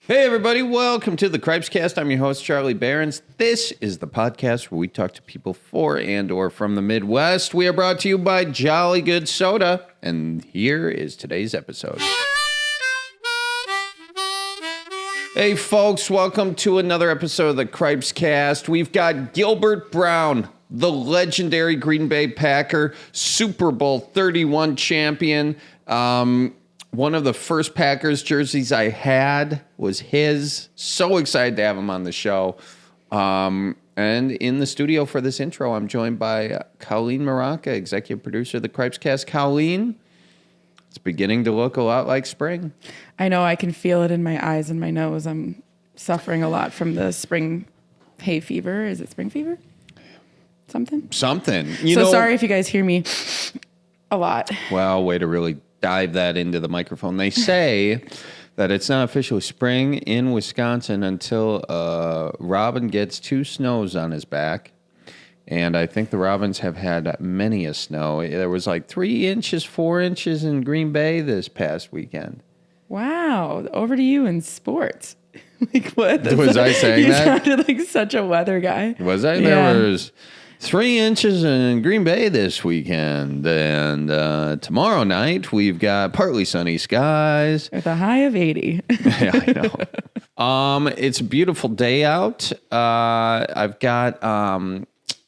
Hey, everybody. Welcome to the Cripescast. I'm your host, Charlie Behrens. This is the podcast where we talk to people for and or from the Midwest. We are brought to you by Jolly Good Soda. And here is today's episode. Hey, folks. Welcome to another episode of the Cripescast. We've got Gilbert Brown, the legendary Green Bay Packer, Super Bowl 31 champion. One of the first Packers jerseys I had was his. So excited to have him on the show. And in the studio for this intro, I'm joined by Colleen Maraca, executive producer of the Cripescast. Colleen, it's beginning to look a lot like spring. I know. I can feel it in my eyes and my nose. I'm suffering a lot from the spring hay fever. Is it spring fever? Something. Sorry if you guys hear me a lot. Well, way to really dive that into the microphone. They say that it's not officially spring in Wisconsin until Robin gets 2 snows on his back. And I think the Robins have had many a snow. There was like 3 inches, 4 inches in Green Bay this past weekend. Wow. Over to you in sports. Like what? Was I saying that? You sounded like such a weather guy. Was I? Yeah. There was 3 inches in Green Bay this weekend. And tomorrow night, we've got partly sunny skies. With a high of 80. Yeah, I know. It's a beautiful day out. I've got,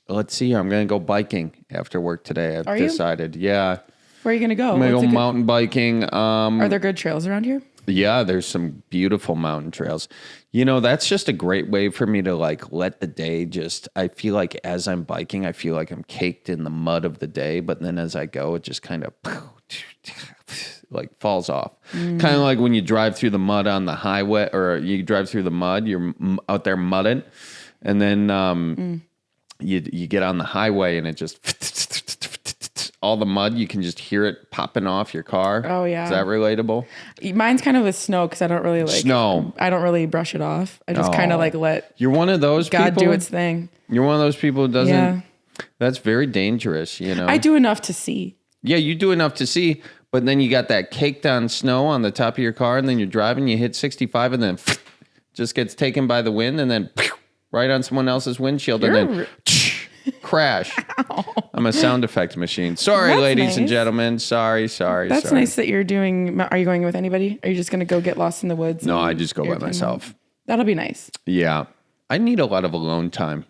let's see here. I'm going to go biking after work today. I've decided. Yeah. Where are you going to go? I'm going to go mountain biking. Are there good trails around here? Yeah, there's some beautiful mountain trails. You know, that's just a great way for me to like let the day I feel like as I'm biking, I feel like I'm caked in the mud of the day. But then as I go, it just kind of like falls off. Kind of like when you drive through the mud on the highway or you drive through the mud, you're out there mudding. And then you get on the highway and it just all the mud, you can just hear it popping off your car. Oh, yeah. Is that relatable? Mine's kind of with snow because I don't really like snow. I don't really brush it off. I just kind of like let You're one of those God people? do its thing. You're one of those people who doesn't. Yeah. That's very dangerous, you know. I do enough to see. Yeah, you do enough to see, but then you got that caked on snow on the top of your car, and then you're driving, you hit 65, and then just gets taken by the wind, and then right on someone else's windshield, and then crash. Ow. I'm a sound effect machine. Sorry, That's ladies nice. and gentlemen. Sorry. That's nice that you're doing. Are you going with anybody? Are you just going to go get lost in the woods? No, I just go by myself. That'll be nice. Yeah. I need a lot of alone time.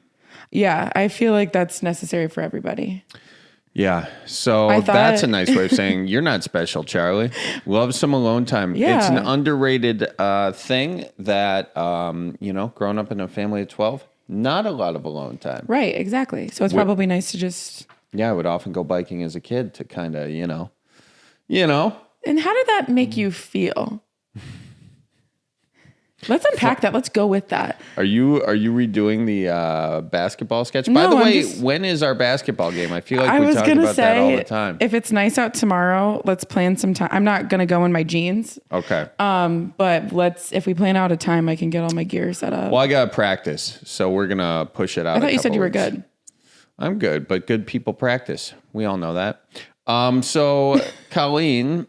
Yeah, I feel like that's necessary for everybody. Yeah. So that's a nice way of saying you're not special, Charlie. Love some alone time. Yeah. It's an underrated thing that, growing up in a family of 12, not a lot of alone time. Right, exactly. So it's probably nice to just... Yeah, I would often go biking as a kid to kind of, you know. And how did that make you feel? Let's unpack that. Let's go with that. Are you redoing the basketball sketch? By the way, when is our basketball game? I feel like we talk about that all the time. If it's nice out tomorrow, let's plan some time. I'm not going to go in my jeans. Okay. But if we plan out a time, I can get all my gear set up. Well, I got to practice, so we're going to push it out. I thought you said you were good. I'm good, but good people practice. We all know that. So, Colleen...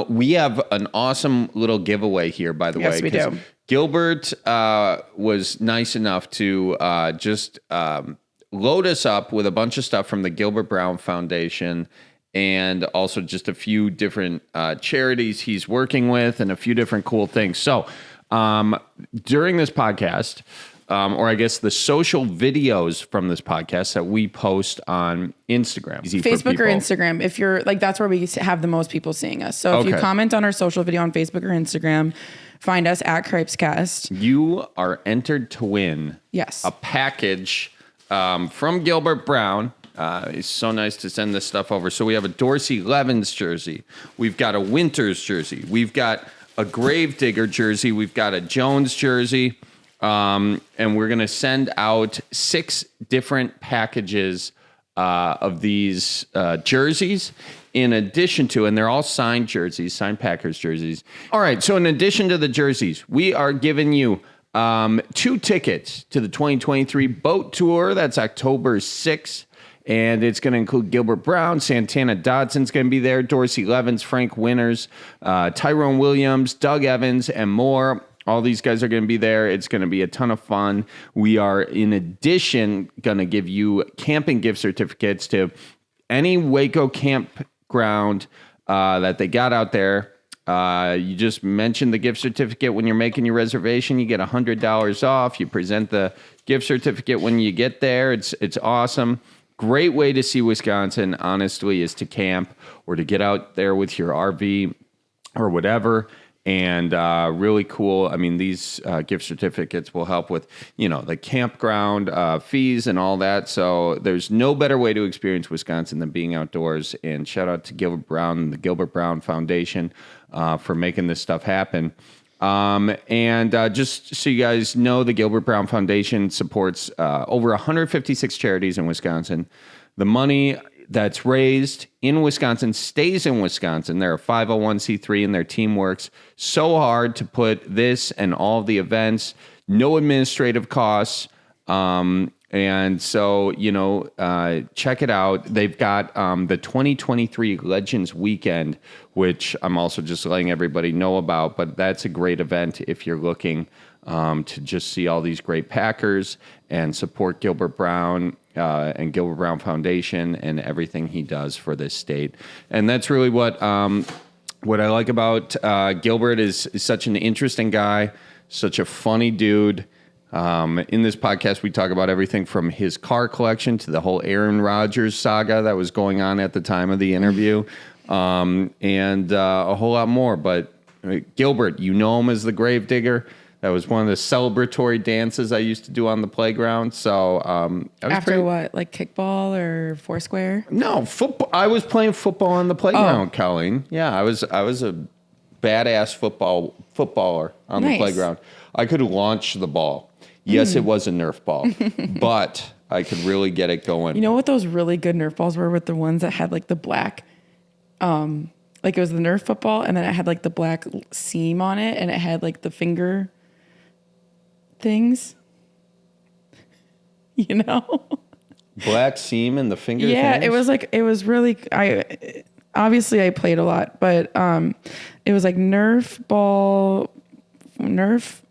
we have an awesome little giveaway here, by the way. Yes, we do. Gilbert was nice enough to just load us up with a bunch of stuff from the Gilbert Brown Foundation and also just a few different charities he's working with and a few different cool things. So during this podcast, or I guess the social videos from this podcast that we post on Instagram. Facebook or Instagram. If you're like, that's where we have the most people seeing us. So if you comment on our social video on Facebook or Instagram, find us at Cripescast. You are entered to win a package from Gilbert Brown. It's so nice to send this stuff over. So we have a Dorsey Levens jersey. We've got a Winters jersey. We've got a Gravedigger jersey. We've got a Jones jersey. And we're going to send out 6 different packages of these jerseys in addition to, and they're all signed jerseys, signed Packers jerseys. All right, so in addition to the jerseys, we are giving you 2 tickets to the 2023 boat tour. That's October 6th. And it's going to include Gilbert Brown, Santana Dodson's going to be there, Dorsey Levens, Frank Winters, Tyrone Williams, Doug Evans, and more. All these guys are going to be there. It's going to be a ton of fun. We are, in addition, going to give you camping gift certificates to any Waco campground that they got out there. You just mention the gift certificate when you're making your reservation. You get $100 off. You present the gift certificate when you get there. It's awesome. Great way to see Wisconsin, honestly, is to camp or to get out there with your RV or whatever. And really cool. I mean, these gift certificates will help with, the campground fees and all that. So there's no better way to experience Wisconsin than being outdoors. And shout out to Gilbert Brown and the Gilbert Brown Foundation for making this stuff happen. And just so you guys know, the Gilbert Brown Foundation supports over 156 charities in Wisconsin. The money that's raised in Wisconsin stays in Wisconsin. They're a 501c3 and their team works so hard to put this and all the events, no administrative costs. And so, check it out. They've got the 2023 Legends Weekend, which I'm also just letting everybody know about. But that's a great event if you're looking to just see all these great Packers and support Gilbert Brown and Gilbert Brown Foundation and everything he does for this state. And that's really what I like about Gilbert is such an interesting guy, such a funny dude. In this podcast, we talk about everything from his car collection to the whole Aaron Rodgers saga that was going on at the time of the interview, and a whole lot more. But Gilbert, you know him as the Gravedigger. That was one of the celebratory dances I used to do on the playground. So after what, like kickball or foursquare? No, football. I was playing football on the playground, Colleen. Yeah, I was a badass footballer on the playground. I could launch the ball. Yes, it was a Nerf ball, but I could really get it going. You know what those really good Nerf balls were? With the ones that had like the black, like it was the Nerf football, and then it had like the black seam on it, and it had like the finger things. Black seam and the finger. Yeah, things? it was really. Obviously I played a lot, but it was like Nerf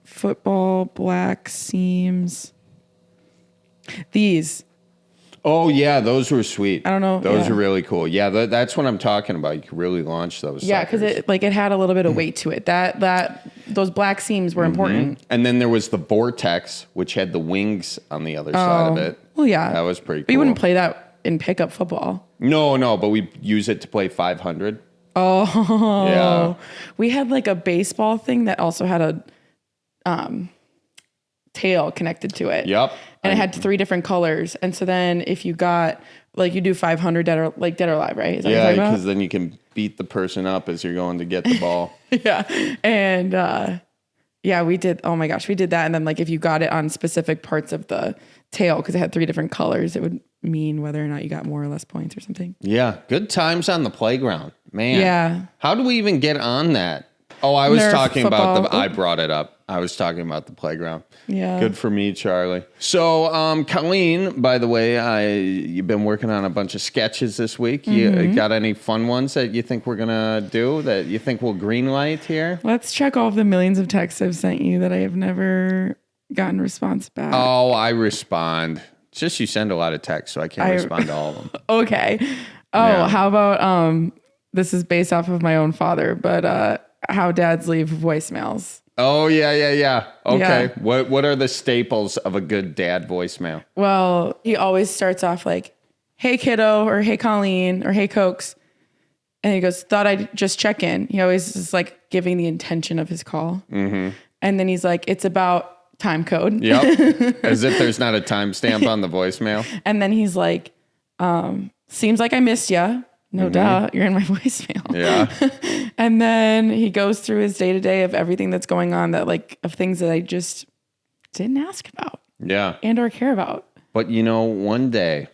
football, black seams. These. Oh yeah, those were sweet. I don't know. Those are really cool. Yeah, that's what I'm talking about. You could really launch those. Yeah, because it had a little bit of weight to it. That those black seams were important. And then there was the Vortex, which had the wings on the other side of it. Well, yeah, that was pretty cool. But you wouldn't play that in pickup football. No, but we use it to play 500. Oh, yeah. We had like a baseball thing that also had a tail connected to it. Yep. And it had 3 different colors. And so then if you got, like, you do 500 dead or alive, right? Is that what you're talking about? Because then you can beat the person up as you're going to get the ball. Yeah. And we did, oh my gosh, we did that. And then like if you got it on specific parts of the tail, because it had 3 different colors, it would mean whether or not you got more or less points or something. Yeah. Good times on the playground. Man. Yeah. How do we even get on that? Oh, I was talking about I brought it up. I was talking about the playground. Yeah. Good for me, Charlie. So, Colleen, by the way, you've been working on a bunch of sketches this week. You got any fun ones that you think we're going to do that you think we'll green light here? Let's check all of the millions of texts I've sent you that I have never gotten response back. Oh, I respond. It's just you send a lot of texts, so I can't respond to all of them. Okay. Oh, yeah. How about, this is based off of my own father, but how dads leave voicemails. Oh, yeah. Okay. Yeah. What are the staples of a good dad voicemail? Well, he always starts off like, hey, kiddo, or hey, Colleen, or hey, Cokes. And he goes, thought I'd just check in. He always is like giving the intention of his call. Mm-hmm. And then he's like, it's about time code. Yep. As if there's not a timestamp on the voicemail. And then he's like, seems like I missed ya. No, duh, you're in my voicemail. Yeah. And then he goes through his day-to-day of everything that's going on, that like of things that I just didn't ask about. Yeah. And or care about. But one day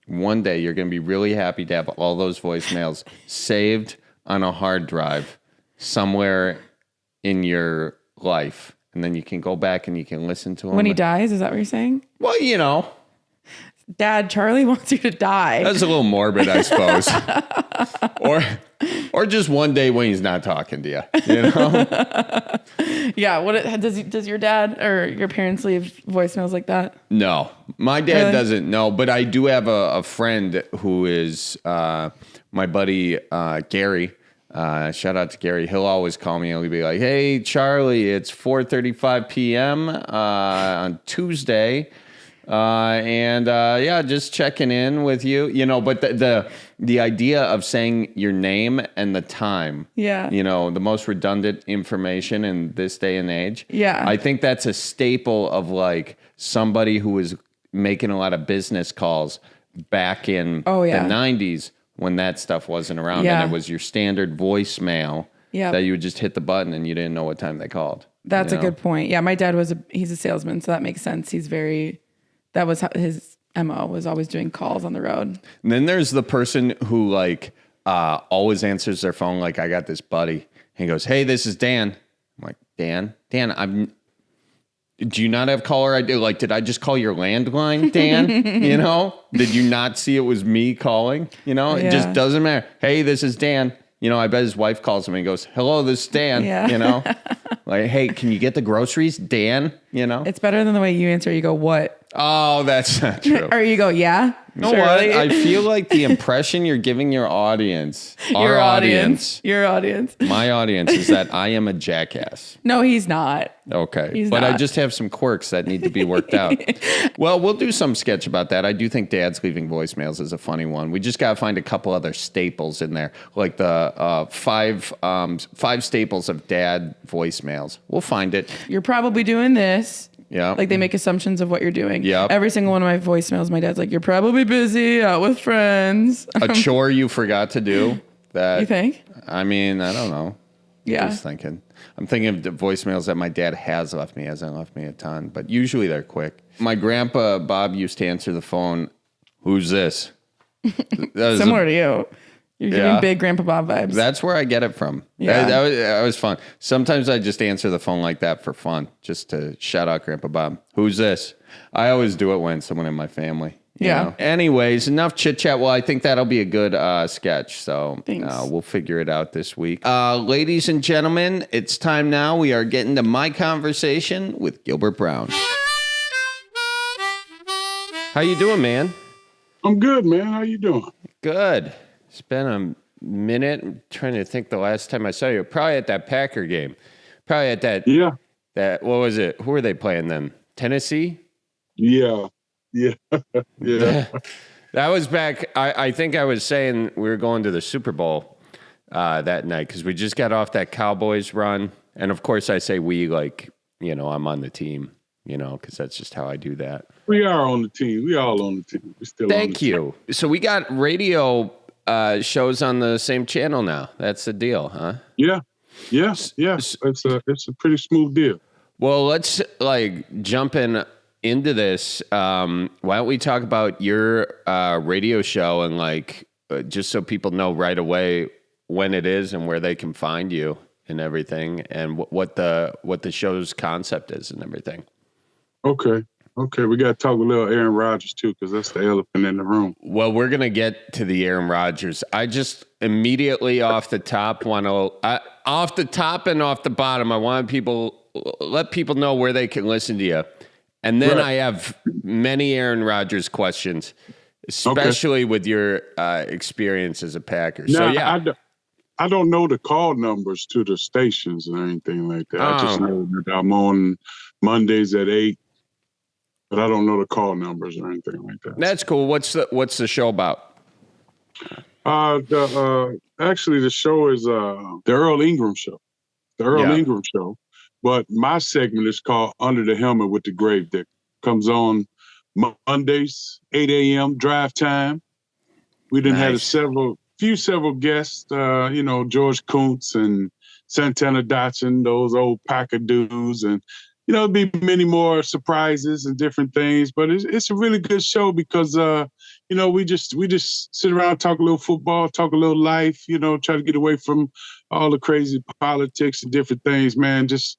you're going to be really happy to have all those voicemails saved on a hard drive somewhere in your life. And then you can go back and you can listen to them. When he dies, is that what you're saying? Well, Dad, Charlie wants you to die. That's a little morbid, I suppose. Or just one day when he's not talking to you, you know? Yeah. Does your dad or your parents leave voicemails like that? No, my dad doesn't. No, but I do have a friend who is my buddy Gary. Shout out to Gary. He'll always call me. He'll be like, "Hey, Charlie, it's 4:35 p.m. On Tuesday, and just checking in with you." You know, but the idea of saying your name and the time, you know, the most redundant information in this day and age. Yeah, I think that's a staple of like somebody who was making a lot of business calls back in the 90s. When that stuff wasn't around and it was your standard voicemail that you would just hit the button and you didn't know what time they called. That's a good point. Yeah, my dad he's a salesman, so that makes sense. That was his MO, was always doing calls on the road. And then there's the person who like always answers their phone. Like I got this buddy and he goes, "Hey, this is Dan." I'm like, Dan, do you not have caller ID? Like, did I just call your landline, Dan? You know, did you not see it was me calling? You know, it just doesn't matter. Hey, this is Dan. You know, I bet his wife calls him and goes, "Hello, this is Dan." Yeah. You know, like, "Hey, can you get the groceries, Dan?" You know, it's better than the way you answer. You go, "What?" Oh, that's not true. Or you go, "Yeah." You know what? I feel like the impression you're giving your audience, your audience, my audience is that I am a jackass. No, he's not. Okay. But I just have some quirks that need to be worked out. Well, we'll do some sketch about that. I do think Dad's leaving voicemails is a funny one. We just got to find a couple other staples in there, like the five staples of Dad voicemails. We'll find it. You're probably doing this. Yeah. Like they make assumptions of what you're doing. Yeah. Every single one of my voicemails, my dad's like, "You're probably busy out with friends." A chore you forgot to do. That you think? I mean, I don't know. Yeah. Just thinking. I'm thinking of the voicemails that my dad has left me. Hasn't left me a ton, but usually they're quick. My grandpa Bob used to answer the phone. "Who's this?" Similar to you. You're giving big Grandpa Bob vibes. That's where I get it from. Yeah. That was fun. Sometimes I just answer the phone like that for fun, just to shout out Grandpa Bob. "Who's this?" I always do it when someone in my family. You know? Anyways, enough chit chat. Well, I think that'll be a good sketch. So we'll figure it out this week. Ladies and gentlemen, it's time now. We are getting to my conversation with Gilbert Brown. How you doing, man? I'm good, man. How you doing? Good. It's been a minute. I'm trying to think the last time I saw you. Probably at that Packer game. Probably at that. Yeah. That, what was it? Who were they playing then? Tennessee? Yeah. Yeah. Yeah. That was back. I think I was saying we were going to the Super Bowl that night because we just got off that Cowboys run. And of course, I say we like, you know, I'm on the team, you know, because that's just how I do that. We are on the team. We all on the team. We're still Thank you. So we got radio shows on the same channel now. That's the deal, huh? Yeah. Yes. Yes. It's a pretty smooth deal. Well, let's like jump into this. Why don't we talk about your radio show and like just so people know right away when it is and where they can find you and everything, and what the show's concept is and everything. Okay. We got to talk a little Aaron Rodgers too, because that's the elephant in the room. Well, we're gonna get to the Aaron Rodgers. I just immediately off the top and off the bottom, I want let people know where they can listen to you. And then I have many Aaron Rodgers questions, especially with your experience as a Packer. Now, so yeah, I don't know the call numbers to the stations or anything like that. I just know that I'm on Mondays at 8, but I don't know the call numbers or anything like that. That's cool. What's the show about? Actually, the show is the Earl Ingram Show. The Earl Ingram Show. But my segment is called Under the Helmet with the Gravedigger. Comes on Mondays, 8 a.m. drive time. We done had several guests, George Kuntz and Santana Dotson, those old Packer dudes. And, there'll be many more surprises and different things. But it's a really good show because, we just sit around, talk a little football, talk a little life, try to get away from all the crazy politics and different things, man. Just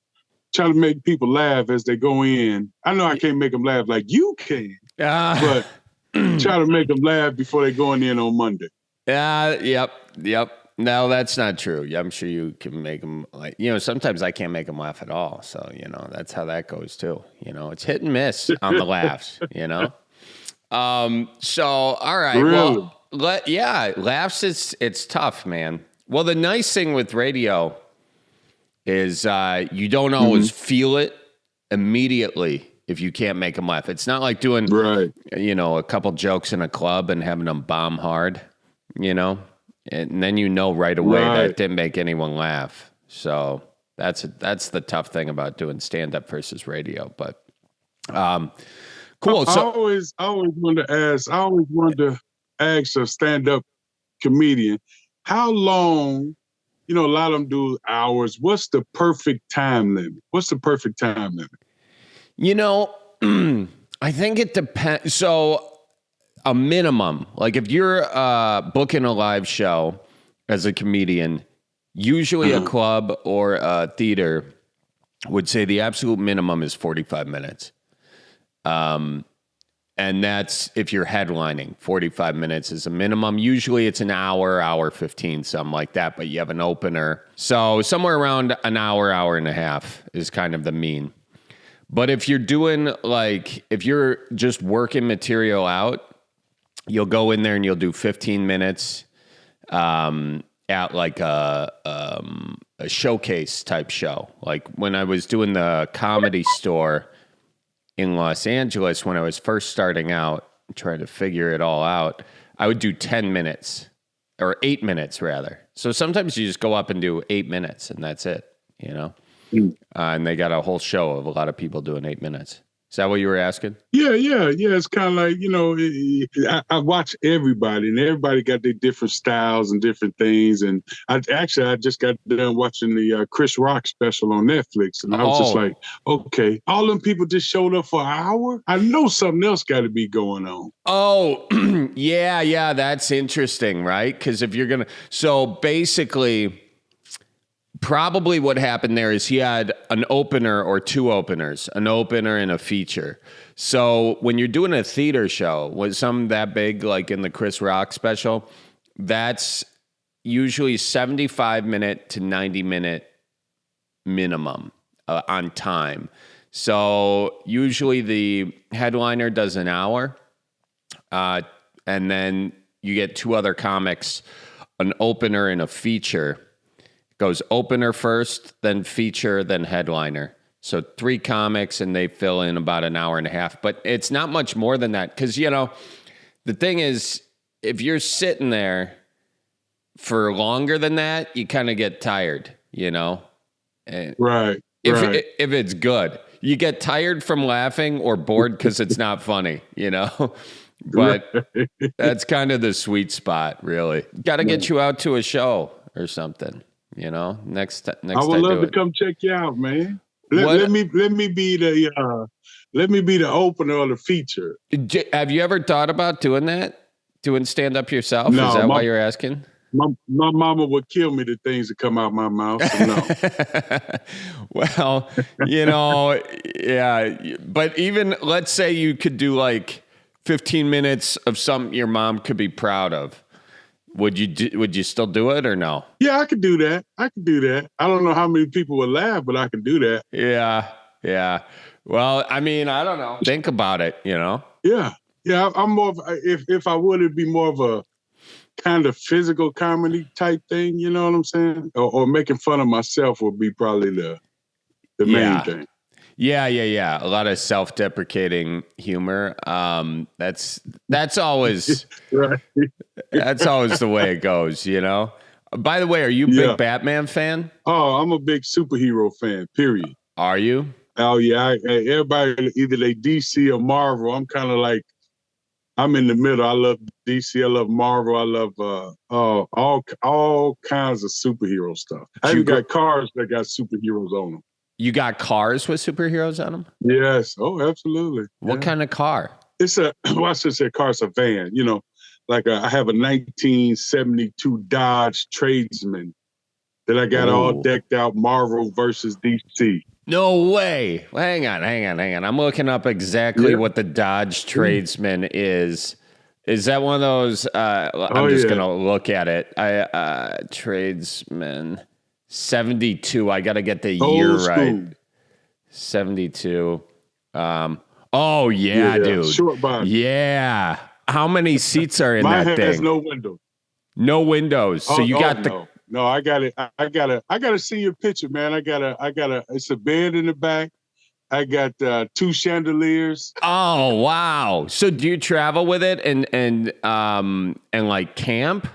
try to make people laugh as they go in. I know I can't make them laugh like you can, but try to make them laugh before they go in on Monday. Yep. No, that's not true. I'm sure you can make them like, sometimes I can't make them laugh at all. So, that's how that goes too. It's hit and miss on the laughs, So, all right. Really? Well, laughs, it's tough, man. Well, the nice thing with radio is you don't always feel it immediately if you can't make them laugh. It's not like doing, a couple jokes in a club and having them bomb hard, and then right away that didn't make anyone laugh. So that's the tough thing about doing stand-up versus radio. But cool. I always wanted to ask a stand-up comedian, how long, a lot of them do hours. What's the perfect time limit? I think it depends. So a minimum, like if you're booking a live show as a comedian, usually a club or a theater would say the absolute minimum is 45 minutes. And that's if you're headlining, 45 minutes is a minimum. Usually it's an hour 15, something like that, but you have an opener. So somewhere around an hour and a half is kind of the mean. But if you're doing if you're just working material out, you'll go in there and you'll do 15 minutes at like a showcase type show. Like when I was doing the Comedy Store in Los Angeles, when I was first starting out, trying to figure it all out, I would do 10 minutes or 8 minutes rather. So sometimes you just go up and do 8 minutes and that's it, and they got a whole show of a lot of people doing 8 minutes. Is that what you were asking? Yeah. It's kind of like, I watch everybody, and everybody got their different styles and different things. And I just got done watching the Chris Rock special on Netflix, and I was just like, okay, all them people just showed up for an hour? I know something else got to be going on. Oh, yeah, that's interesting, right? Because if you're going to... So basically... Probably what happened there is he had an opener or two openers, an opener and a feature. So when you're doing a theater show, with something that big, like in the Chris Rock special, that's usually 75-minute to 90-minute minimum on time. So usually the headliner does an hour, and then you get two other comics, an opener and a feature. Goes opener first, then feature, then headliner. So 3 comics, and they fill in about an hour and a half. But it's not much more than that. Because, the thing is, if you're sitting there for longer than that, you kind of get tired, Right. If it's good. You get tired from laughing or bored because it's not funny, But that's kind of the sweet spot, really. Got to get you out to a show or something. Next time. I would love to come check you out, man. Let me be the opener or the feature. Have you ever thought about doing that? Doing stand up yourself? No, is that why you're asking? My mama would kill me the things that come out my mouth. So no. Well, yeah. But even let's say you could do like 15 minutes of something your mom could be proud of. Would you still do it or no? Yeah, I could do that. I don't know how many people would laugh, but I can do that. Yeah. Well, I mean, I don't know. Think about it, Yeah. I'm more of, if I would, it'd be more of a kind of physical comedy type thing. You know what I'm saying? Or making fun of myself would be probably the main thing. Yeah. A lot of self-deprecating humor. That's always right. That's always the way it goes, By the way, are you a big Batman fan? Oh, I'm a big superhero fan, period. Are you? Oh, yeah. Everybody, either they DC or Marvel. I'm kind of like, I'm in the middle. I love DC. I love Marvel. I love all kinds of superhero stuff. I even got cars that got superheroes on them. You got cars with superheroes on them? Yes. Oh, absolutely. What kind of car? It's I should say car. It's a van. Like I have a 1972 Dodge Tradesman that I got all decked out. Marvel versus DC. No way. Hang on. I'm looking up exactly what the Dodge Tradesman is. Is that one of those? I'm just going to look at it. Tradesman 72. I got to get the year right. 72. Oh, yeah, dude. Short body. Yeah. How many seats are in that thing? Mine has no window. No windows. So you got the... No, I got it. I gotta see your picture, man. It's a bed in the back. I got 2 chandeliers. Oh, wow. So do you travel with it and like camp?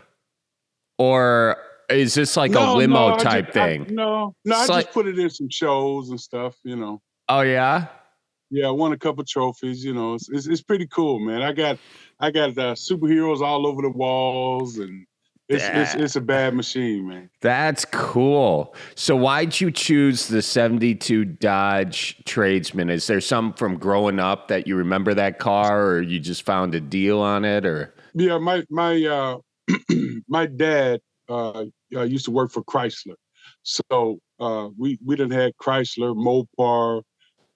Or is this like a limo type thing? I just put it in some shows and stuff, you know. Oh, yeah? Yeah, I won a couple trophies, you know. It's pretty cool, man. I got superheroes all over the walls, and it's a bad machine, man. That's cool. So why'd you choose the 72 Dodge Tradesman? Is there something from growing up that you remember that car, or you just found a deal on it, or? Yeah, my my dad used to work for Chrysler, so we done had Chrysler, Mopar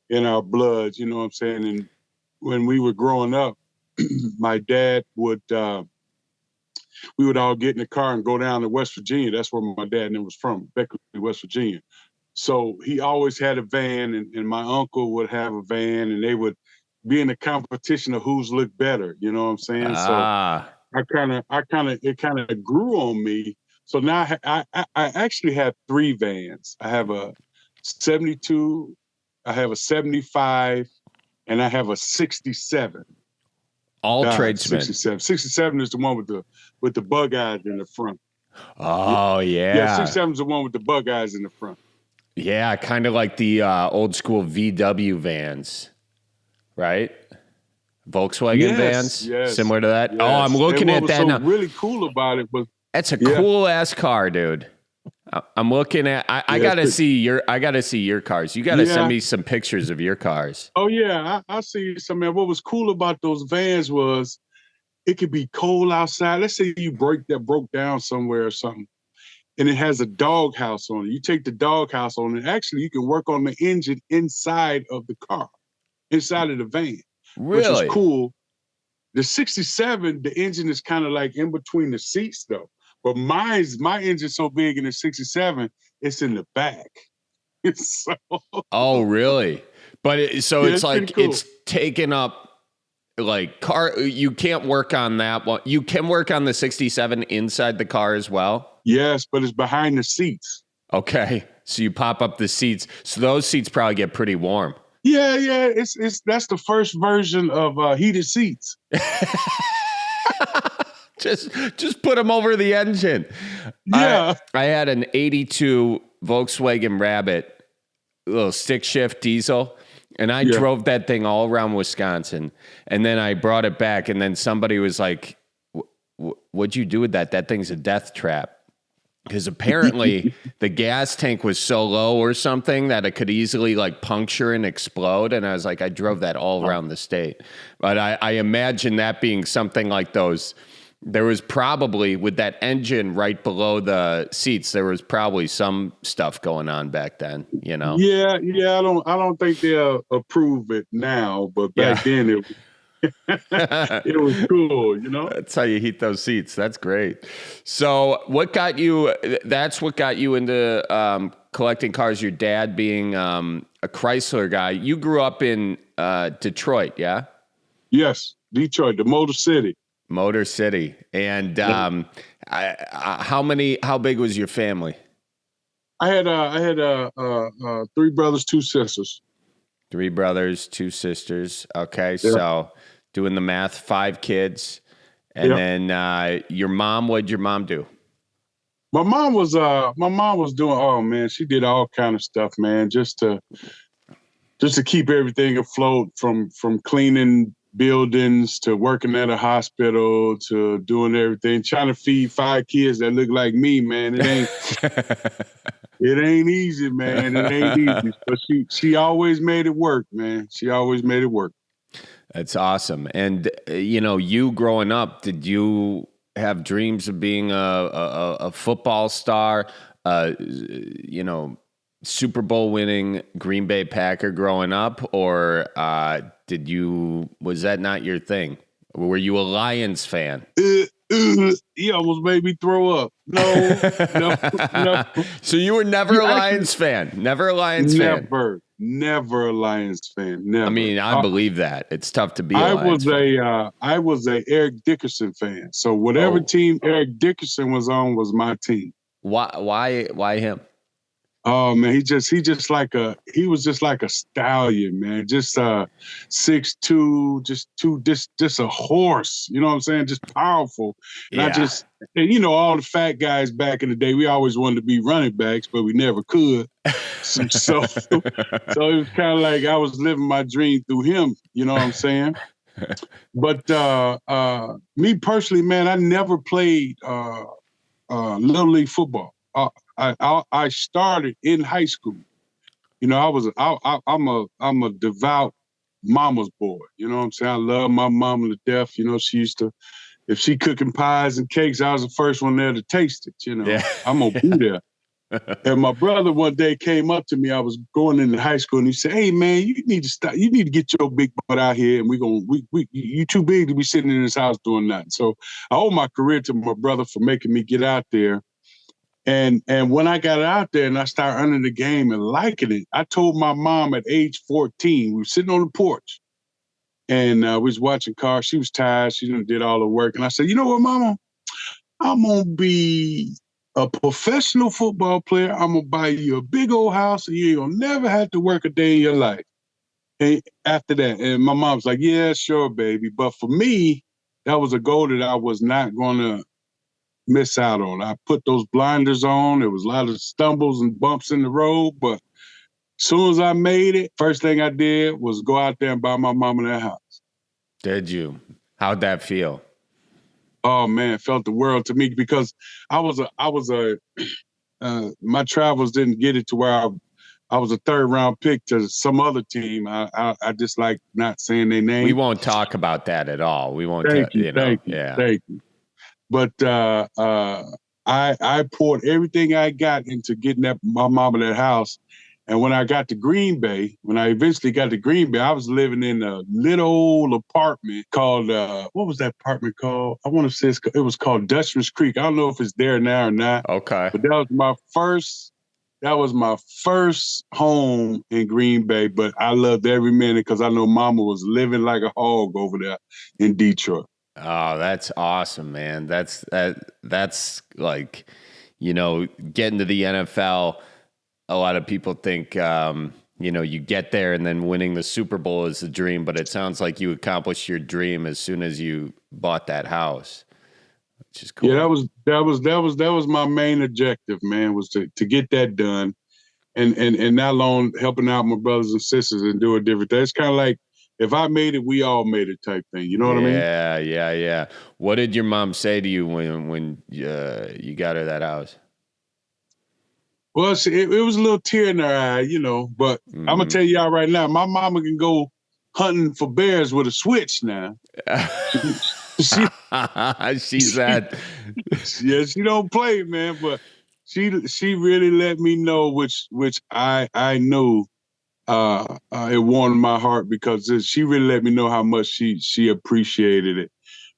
in our bloods, you know what I'm saying? And when we were growing up, my dad would, we would all get in the car and go down to West Virginia. That's where my dad was from, Beckley, West Virginia. So he always had a van, and my uncle would have a van, and they would be in a competition of who's looked better, you know what I'm saying? So it kind of grew on me. So now I actually have 3 vans. I have a 72, I have a 75, and I have a 67. All tradesmen. 67 is the one with the bug eyes in the front. Oh, yeah. Yeah, 67 is the one with the bug eyes in the front. Yeah, kind of like the old school VW vans, right? Volkswagen vans, similar to that. Yes. Oh, I'm looking at that now. What was so really cool about it was that's a cool ass car, dude. I'm looking at. I gotta see your cars. You gotta send me some pictures of your cars. Oh yeah, I see some. Man, what was cool about those vans was it could be cold outside. Let's say you broke down somewhere or something, and it has a dog house on it. You take the dog house on it. Actually, you can work on the engine inside of the car, inside of the van, really? Which is cool. The 67, the engine is kind of like in between the seats though. But my engine's so big in the 67, it's in the back. Oh, really? But it's like cool. It's taken up like car. You can't work on that one. You can work on the 67 inside the car as well. Yes, but it's behind the seats. Okay, so you pop up the seats. So those seats probably get pretty warm. Yeah. That's the first version of heated seats. Just put them over the engine. Yeah. I had an 82 Volkswagen Rabbit, little stick shift diesel, and I drove that thing all around Wisconsin. And then I brought it back, and then somebody was like, what'd you do with that? That thing's a death trap. Because apparently the gas tank was so low or something that it could easily like puncture and explode. And I was like, I drove that all around the state. But I imagine that being something like those. There was probably, with that engine right below the seats, there was probably some stuff going on back then, you know? Yeah. I don't think they'll approve it now, but back then it was cool, you know? That's how you heat those seats. That's great. So that's what got you into collecting cars, your dad being a Chrysler guy. You grew up in Detroit, yeah? Yes, Detroit, the Motor City. Motor City. And how big was your family? I had 3 brothers, 2 sisters. 3 brothers, 2 sisters. Okay, so doing the math, 5 kids. And then your mom, what'd your mom do? My mom was doing, oh man, she did all kind of stuff, man, just to keep everything afloat, from cleaning buildings to working at a hospital to doing everything, trying to feed 5 kids that look like me, man. It ain't easy, man. It ain't easy. But she always made it work, man. She always made it work. That's awesome. And you growing up, did you have dreams of being a football star? Super Bowl winning Green Bay Packer growing up, or was that not your thing? Were you a Lions fan? He almost made me throw up. No. So you were never a Lions fan? Never a Lions fan? Never a Lions fan. Never. I mean, I believe that. It's tough to be a Lions fan. I was a Eric Dickerson fan. So whatever team Eric Dickerson was on was my team. Why him? Oh man, he was just like a stallion, man. Just 6'2", just a horse. You know what I'm saying? Just powerful. And all the fat guys back in the day, we always wanted to be running backs, but we never could. So it was kind of like I was living my dream through him. You know what I'm saying? But me personally, man, I never played Little League football. I started in high school. I'm a devout mama's boy. You know what I'm saying? I love my mama to death. She used to, if she cooking pies and cakes, I was the first one there to taste it. Yeah. I'm gonna be there. And my brother one day came up to me. I was going into high school, and he said, "Hey man, you need to stop. You need to get your big butt out here, and you too big to be sitting in this house doing nothing." So I owe my career to my brother for making me get out there. And when I got out there and I started running the game and liking it, I told my mom at age 14, we were sitting on the porch and we was watching cars. She was tired. She did all the work. And I said, "You know what, Mama? I'm going to be a professional football player. I'm going to buy you a big old house and you ain't going to never have to work a day in your life." And after that, and my mom was like, "Yeah, sure, baby." But for me, that was a goal that I was not going to miss out on. I put those blinders on. There was a lot of stumbles and bumps in the road, but as soon as I made it, first thing I did was go out there and buy my mama that house. Did you? How'd that feel? Oh man, it felt the world to me because my travels didn't get it to where I was a third round pick to some other team. I just like not saying their name. We won't talk about that at all. We won't. Thank you. Thank you. But I poured everything I got into getting my mama that house. And when I got to Green Bay, when I eventually got to Green Bay, I was living in a little old apartment called, what was that apartment called? I want to say it was called Dutchman's Creek. I don't know if it's there now or not. Okay. But that was my first home in Green Bay. But I loved every minute because I know mama was living like a hog over there in Detroit. Oh, that's awesome, man. That's like, getting to the NFL. A lot of people think, you get there and then winning the Super Bowl is the dream, but it sounds like you accomplished your dream as soon as you bought that house, which is cool. Yeah, that was my main objective, man, was to get that done, and not alone helping out my brothers and sisters and doing different things. It's kind of like, if I made it, we all made it type thing. You know what I mean? Yeah. What did your mom say to you when you got her that house? Well, it was a little tear in her eye, but I'm going to tell y'all right now, my mama can go hunting for bears with a switch now. She's that. Yeah, she don't play, man, but she really let me know, which I knew. It warmed my heart because she really let me know how much she appreciated it.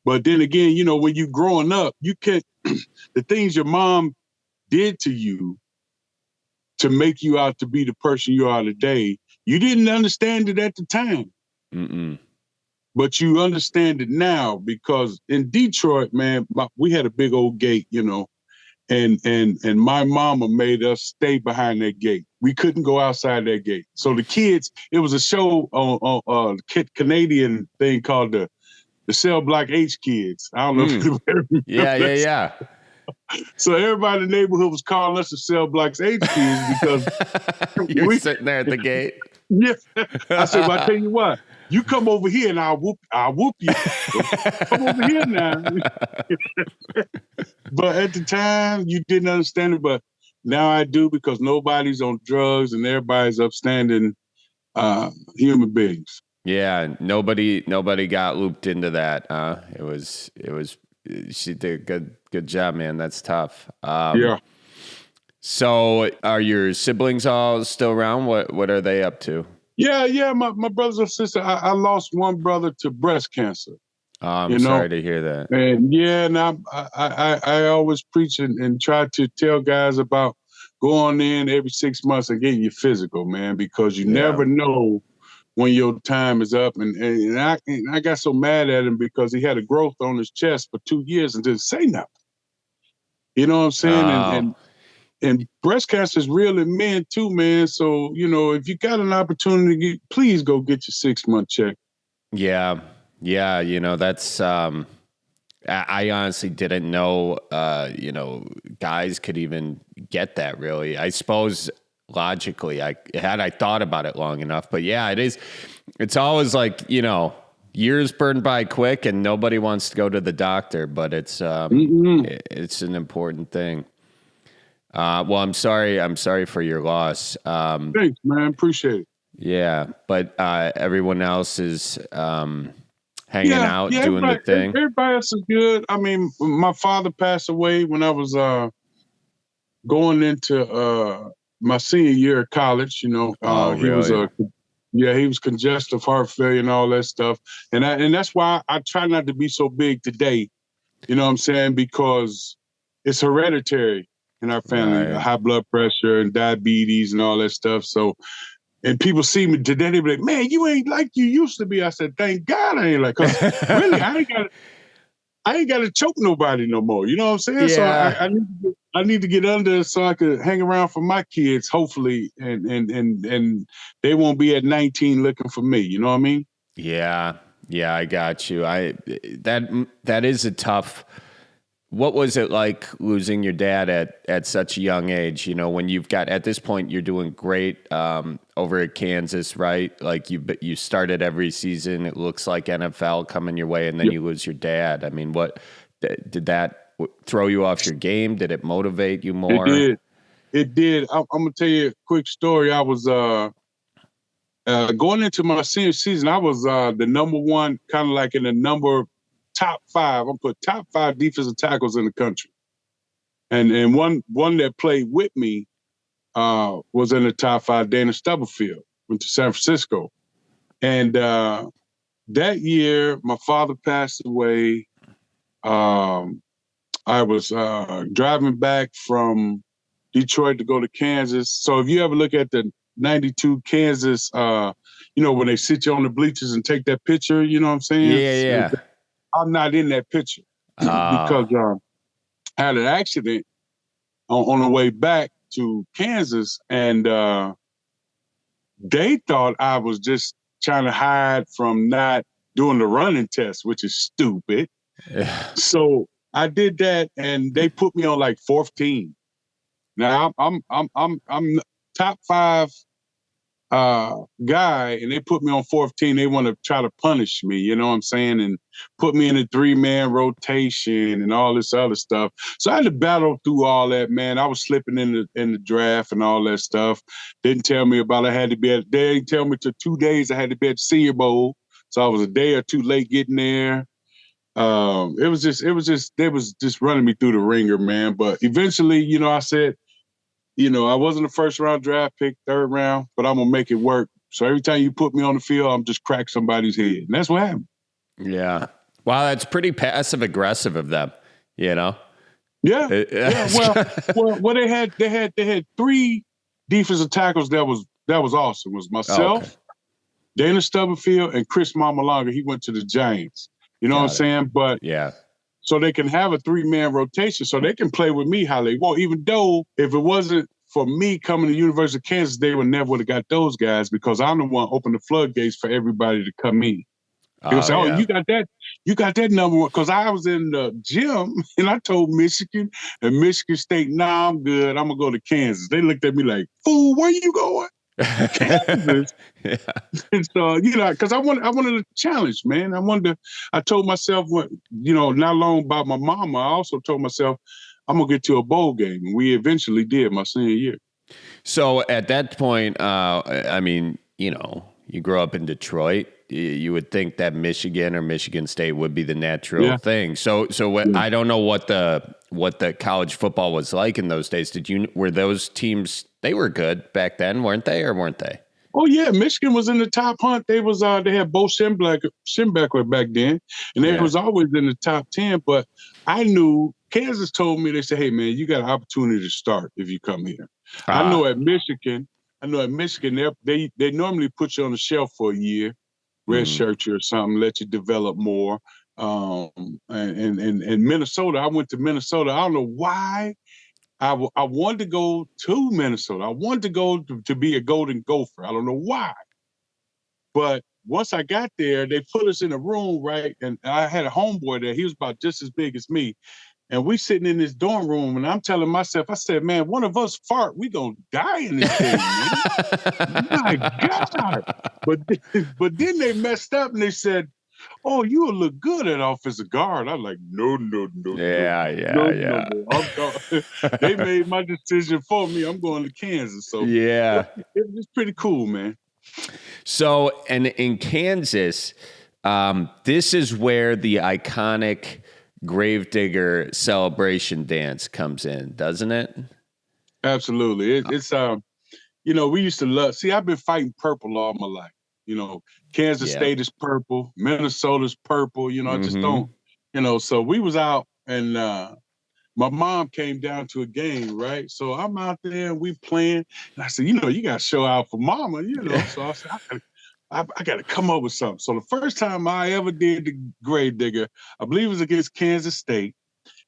But then again, when you growing up, you can't, the things your mom did to you to make you out to be the person you are today, you didn't understand it at the time. Mm-mm. But you understand it now because in Detroit, man, we had a big old gate, and my mama made us stay behind that gate. We couldn't go outside that gate. So the kids, it was a show on Canadian thing called the Cell Block H Kids. I don't know if you remember. Yeah. So everybody in the neighborhood was calling us the Cell Block H Kids because you're sitting there at the gate. Yeah. I said, well, I tell you what, you come over here and I'll whoop you. Come over here now. But at the time, you didn't understand it, but now I do because nobody's on drugs and everybody's upstanding human beings. Yeah, nobody got looped into that. It was. She did a good job, man. That's tough. Yeah. So, are your siblings all still around? What are they up to? Yeah. My brothers and sisters. I lost one brother to breast cancer. Oh, I'm sorry to hear that. And and I always preach and try to tell guys about going in every 6 months and getting your physical, man, because you never know when your time is up. And I got so mad at him because he had a growth on his chest for 2 years and didn't say nothing. You know what I'm saying? Oh. And breast cancer is real in men too, man. So, if you got an opportunity, please go get your 6-month check. Yeah. Yeah. That's, I honestly didn't know, guys could even get that really. I suppose logically I thought about it long enough, but yeah, it's always like, years burn by quick and nobody wants to go to the doctor, but it's an important thing. Well, I'm sorry for your loss. Thanks, man. Appreciate it. Yeah. But, everyone else is, hanging out, doing the thing. Everybody else is good. I mean, my father passed away when I was going into my senior year of college. He really? He was congestive heart failure and all that stuff. And that's why I try not to be so big today. You know what I'm saying? Because it's hereditary in our family, high blood pressure and diabetes and all that stuff. So. And people see me today, they be like, man, you ain't like you used to be. I said, thank God I ain't like, because really, I ain't got to choke nobody no more. You know what I'm saying? Yeah. So I need to get under so I could hang around for my kids, hopefully, and they won't be at 19 looking for me. You know what I mean? Yeah. Yeah, I got you. That is a tough. What was it like losing your dad at such a young age? When you've got, at this point, you're doing great over at Kansas, right? Like you started every season. It looks like NFL coming your way, and then you lose your dad. I mean, what did that throw you off your game? Did it motivate you more? It did. I'm gonna tell you a quick story. I was going into my senior season. I was the number one, kind of like in the top 5. I'm put top 5 defensive tackles in the country, and one that played with me was in the top 5. Dana Stubblefield went to San Francisco, and that year my father passed away. I was driving back from Detroit to go to Kansas. So if you ever look at the '92 Kansas, when they sit you on the bleachers and take that picture, you know what I'm saying? Yeah. I'm not in that picture because I had an accident on the way back to Kansas, and they thought I was just trying to hide from not doing the running test, which is stupid. Yeah. So I did that, and they put me on like 4th team. Now I'm top 5 guy, and they put me on 4th team. They want to try to punish me, you know what I'm saying, and put me in a 3-man rotation and all this other stuff. So I had to battle through all that, man. I was slipping in the draft and all that stuff. Didn't tell me about they didn't tell me till 2 days I had to be at Senior Bowl. So I was a day or 2 late getting there. It was just running me through the ringer, man. But eventually, I said, I wasn't a 1st round draft pick, 3rd round, but I'm going to make it work. So every time you put me on the field, I'm just crack somebody's head. And that's what happened. Yeah. Wow, that's pretty passive aggressive of them, Yeah. Well, they had 3 defensive tackles that was awesome. It was myself, Dana Stubblefield, and Chris Mamalanga. He went to the Giants. You know what I'm saying? But yeah. So they can have a 3-man rotation, so they can play with me how they want. Even though if it wasn't for me coming to University of Kansas, they would never have got those guys because I'm the one opened the floodgates for everybody to come in. They would say, you got that number one. Because I was in the gym and I told Michigan and Michigan State, nah, I'm good. I'm going to go to Kansas. They looked at me like, fool, where you going? Kansas. Yeah. And so, because I wanted a challenge, man. I told myself, not long about my mama, I also told myself, I'm going to get to a bowl game. And we eventually did my senior year. So at that point, you grow up in Detroit. You would think that Michigan or Michigan State would be the natural thing. So I don't know what the college football was like in those days. Were those teams, they were good back then, weren't they, or weren't they? Oh yeah, Michigan was in the top hunt. They had Bo Schembechler back then, and they was always in the top 10. But I knew Kansas told me, they said, "Hey man, you got an opportunity to start if you come here." I know at Michigan, they normally put you on the shelf for a year, redshirt you or something, let you develop more. And Minnesota, I went to Minnesota. I don't know why. I wanted to go to Minnesota. I wanted to go to be a Golden Gopher. I don't know why. But once I got there, they put us in a room, right? And I had a homeboy there. He was about just as big as me. And we sitting in this dorm room, and I'm telling myself, I said, man, one of us fart, we gonna die in this thing, man. My God. But then they messed up and they said, oh, you will look good at offensive guard. I'm like, no. Yeah. They made my decision for me. I'm going to Kansas. So yeah, it was pretty cool, man. So, and in Kansas, this is where the iconic Gravedigger celebration dance comes in, doesn't it? Absolutely. It's we used to love. See, I've been fighting purple all my life. Kansas State is purple, Minnesota's purple. I just don't. So we was out, and my mom came down to a game, right? So I'm out there and we playing, and I said, you got to show out for mama, So I said, I got to come up with something. So the first time I ever did the Gravedigger, I believe it was against Kansas State,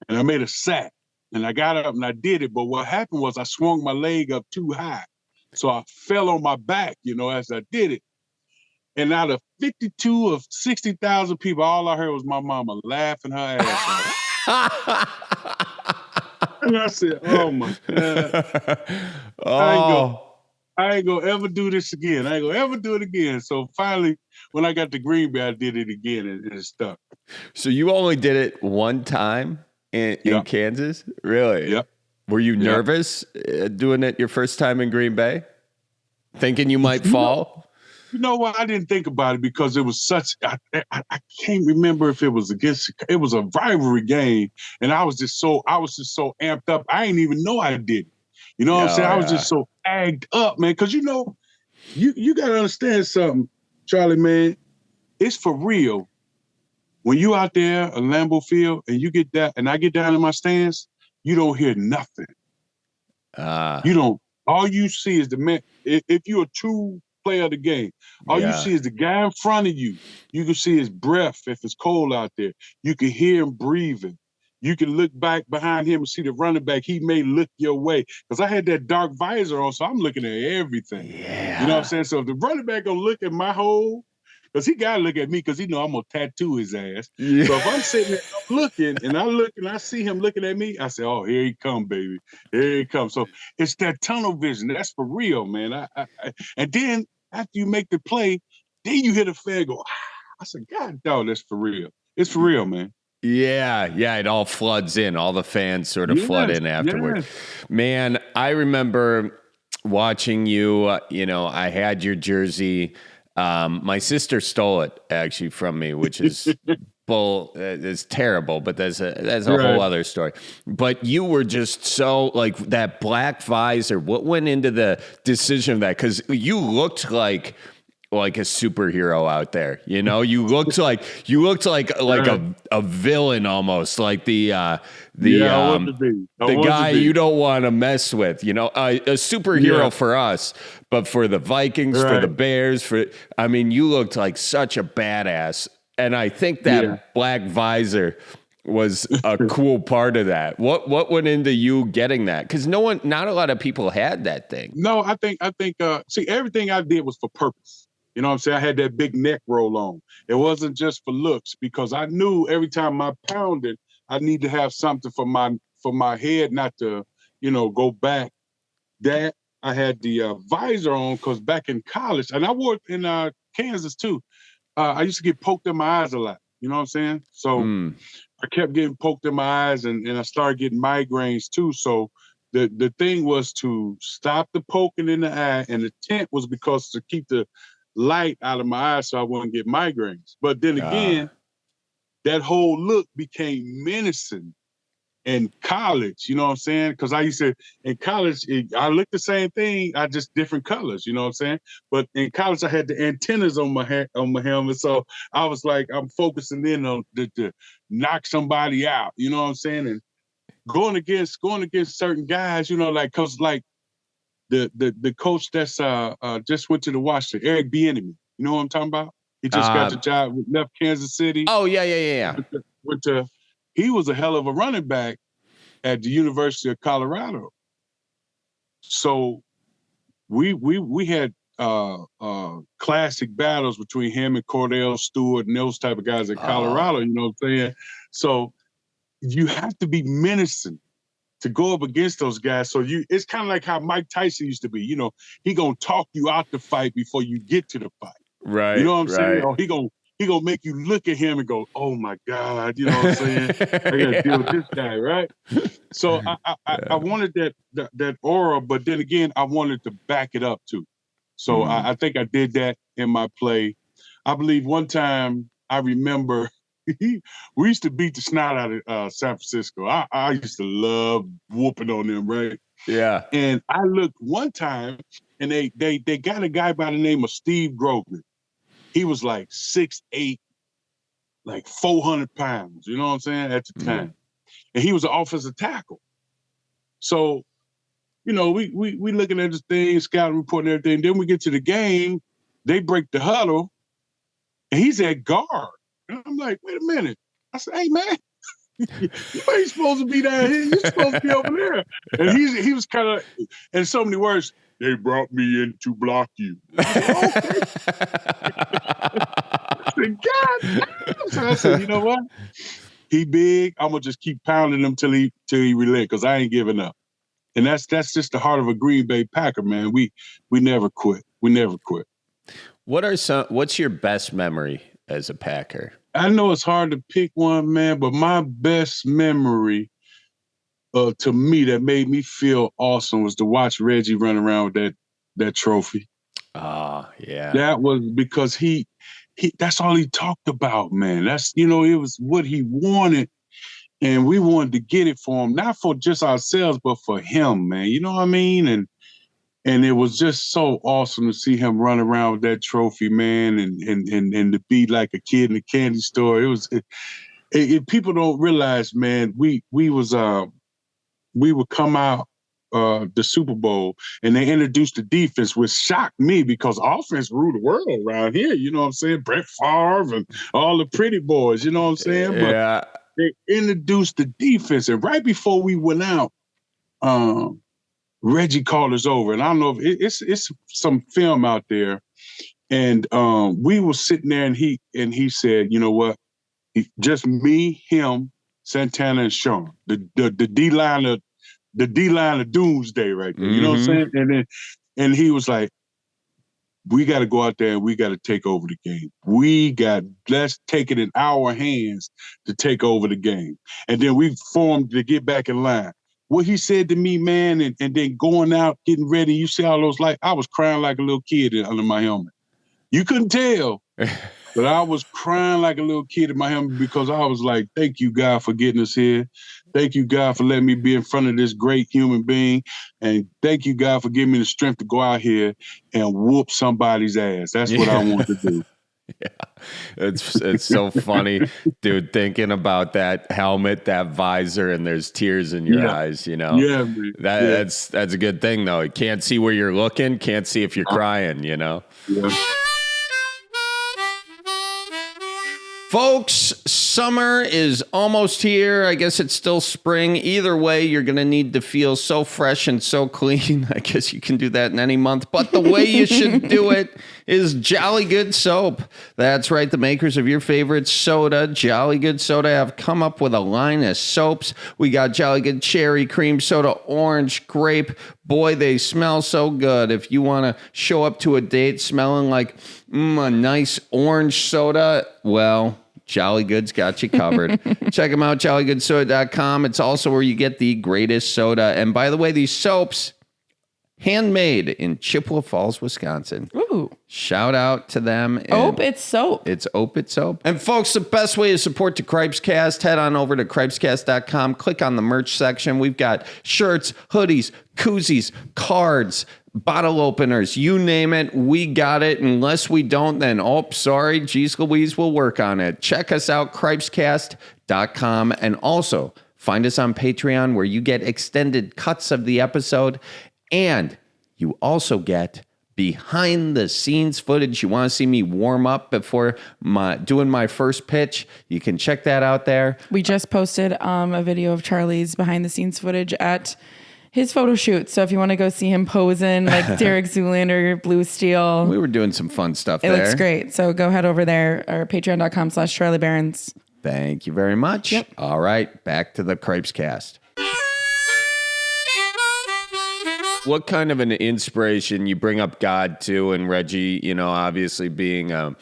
and I made a sack, and I got up and I did it. But what happened was I swung my leg up too high, so I fell on my back, as I did it. And out of 52 of 60,000 people, all I heard was my mama laughing her ass off. And I said, oh my God. I ain't gonna ever do this again. I ain't gonna ever do it again. So finally, when I got to Green Bay, I did it again and it stuck. So you only did it one time in Kansas? Really? Yep. Were you nervous doing it your first time in Green Bay? Thinking you might fall? You know what? I didn't think about it because it was such. I can't remember if it was It was a rivalry game, and I was just so amped up. I didn't even know I did it. You know what I'm saying? I was just so agged up, man. Because you gotta understand something, Charlie, man. It's for real. When you out there at Lambeau Field and you get that, and I get down in my stands, you don't hear nothing. You don't. All you see is the man. If you're a true player of the game, all you see is the guy in front of you. You can see his breath if it's cold out there. You can hear him breathing. You can look back behind him and see the running back. He may look your way. Because I had that dark visor on, so I'm looking at everything. Yeah. You know what I'm saying? So if the running back gonna look at my hole, because he gotta look at me because he know I'm gonna tattoo his ass. Yeah. So if I'm sitting there, I'm looking, and I look and I see him looking at me, I say, oh, here he come, baby. Here he comes. So it's that tunnel vision. That's for real, man. And then after you make the play, then you hear the fan go, ah. I said, God, dog, that's for real. It's for real, man. Yeah, it all floods in. All the fans sort of flood in afterward. Yes. Man, I remember watching you, I had your jersey. My sister stole it actually from me, which is it's terrible, but that's a whole other story. But you were just so like that black visor. What went into the decision of that? Because you looked like a superhero out there. You looked like a villain almost, like the guy you don't want to mess with. A superhero for us, but for the Vikings, for the Bears, you looked like such a badass. And I think that black visor was a cool part of that. What went into you getting that? Because not a lot of people had that thing. No, I think see, everything I did was for purpose. You know what I'm saying? I had that big neck roll on. It wasn't just for looks, because I knew every time I pounded, I need to have something for my head not to, go back. That I had the visor on because back in college, and I wore it in Kansas too. I used to get poked in my eyes a lot. You know what I'm saying? So I kept getting poked in my eyes, and I started getting migraines too. So the thing was to stop the poking in the eye, and the tent was because to keep the light out of my eyes so I wouldn't get migraines. But then again, that whole look became menacing in college, you know what I'm saying? Because I used to, in college, I looked the same thing, I just different colors, you know what I'm saying? But in college, I had the antennas on my helmet, so I was like, I'm focusing in on to knock somebody out, you know what I'm saying? And going against certain guys, you know, like, cause like the coach that's just went to the Washington, Eric Bieniemy, you know what I'm talking about? He just got the job, left Kansas City. Oh yeah. He was a hell of a running back at the University of Colorado. So we had classic battles between him and Cordell Stewart and those type of guys in Colorado, you know what I'm saying? So you have to be menacing to go up against those guys. So it's kind of like how Mike Tyson used to be, you know, he gonna talk you out the fight before you get to the fight. Right. You know what I'm saying? Or he gonna make you look at him and go, oh my God, you know what I'm saying? I gotta deal with this guy, right? So I wanted that aura, but then again, I wanted to back it up too. So I think I did that in my play. I believe one time I remember we used to beat the snot out of San Francisco. I used to love whooping on them, right? Yeah. And I looked one time and they got a guy by the name of Steve Grogan. He was like 6'8", like 400 pounds, you know what I'm saying, at the time. And he was an offensive tackle. So, you know, we looking at this thing, scouting report and everything. Then we get to the game, they break the huddle, and he's at guard. And I'm like, wait a minute. I said, hey, man, you ain't supposed to be down here. You're supposed to be over there. And he was kind of, in so many words, they brought me in to block you. I said, God damn. So I said, you know what? He big. I'm gonna just keep pounding him till he relent, because I ain't giving up. And that's just the heart of a Green Bay Packer, man. We never quit. We never quit. What's your best memory as a Packer? I know it's hard to pick one, man, but my best memory to me that made me feel awesome was to watch Reggie run around with that trophy. Yeah. That was because he that's all he talked about, man. That's, you know, it was what he wanted, and we wanted to get it for him, not for just ourselves, but for him, man. You know what I mean? And it was just so awesome to see him run around with that trophy, man, and to be like a kid in a candy store. People don't realize, man, we would come out the Super Bowl and they introduced the defense, which shocked me because offense ruled the world around here. You know what I'm saying? Brett Favre and all the pretty boys, you know what I'm saying? Yeah. But they introduced the defense, and right before we went out, Reggie called us over, and I don't know if it's some film out there, and we were sitting there, and he said, you know what? Just me, him, Santana, and Sean, the D-line of doomsday right there. You know what I'm saying? And he was like, we got to go out there and we got to take over the game. Let's take it in our hands to take over the game. And then we formed to get back in line. What he said to me, man, and then going out, getting ready, you see all those lights, I was crying like a little kid under my helmet. You couldn't tell, but I was crying like a little kid in my helmet because I was like, thank you, God, for getting us here. Thank you, God, for letting me be in front of this great human being. And thank you, God, for giving me the strength to go out here and whoop somebody's ass. That's what I want to do. Yeah, it's so funny, dude, thinking about that helmet, that visor, and there's tears in your eyes, you know? Yeah, man. That's a good thing, though. You can't see where you're looking, can't see if you're crying, you know? Yeah. Folks, summer is almost here. I guess it's still spring. Either way, you're going to need to feel so fresh and so clean. I guess you can do that in any month. But the way you should do it is Jolly Good Soap. That's right. The makers of your favorite soda, Jolly Good Soda, have come up with a line of soaps. We got Jolly Good Cherry, Cream Soda, Orange, Grape. Boy, they smell so good. If you want to show up to a date smelling like a nice orange soda, well, Jolly Good's got you covered. Check them out, jollygoodsoda.com. It's also where you get the greatest soda. And by the way, these soaps, handmade in Chippewa Falls, Wisconsin. Ooh. Shout out to them. It's soap. It's soap. And folks, the best way to support the Cripescast, head on over to cripescast.com, click on the merch section. We've got shirts, hoodies, koozies, cards, bottle openers, you name it, we got it. Unless we don't, then, sorry, geez Louise, we'll work on it. Check us out, cripescast.com, and also find us on Patreon, where you get extended cuts of the episode, and you also get behind the scenes footage. You want to see me warm up before doing my first pitch, you can check that out there. We just posted a video of Charlie's behind the scenes footage at his photo shoot. So if you want to go see him posing like Derek Zoolander, Blue Steel. We were doing some fun stuff there. It looks great. So go head over there, or patreon.com/Charlie Barons. Thank you very much. Yep. All right, back to the Cripescast. What kind of an inspiration you bring up God too, and Reggie, obviously being a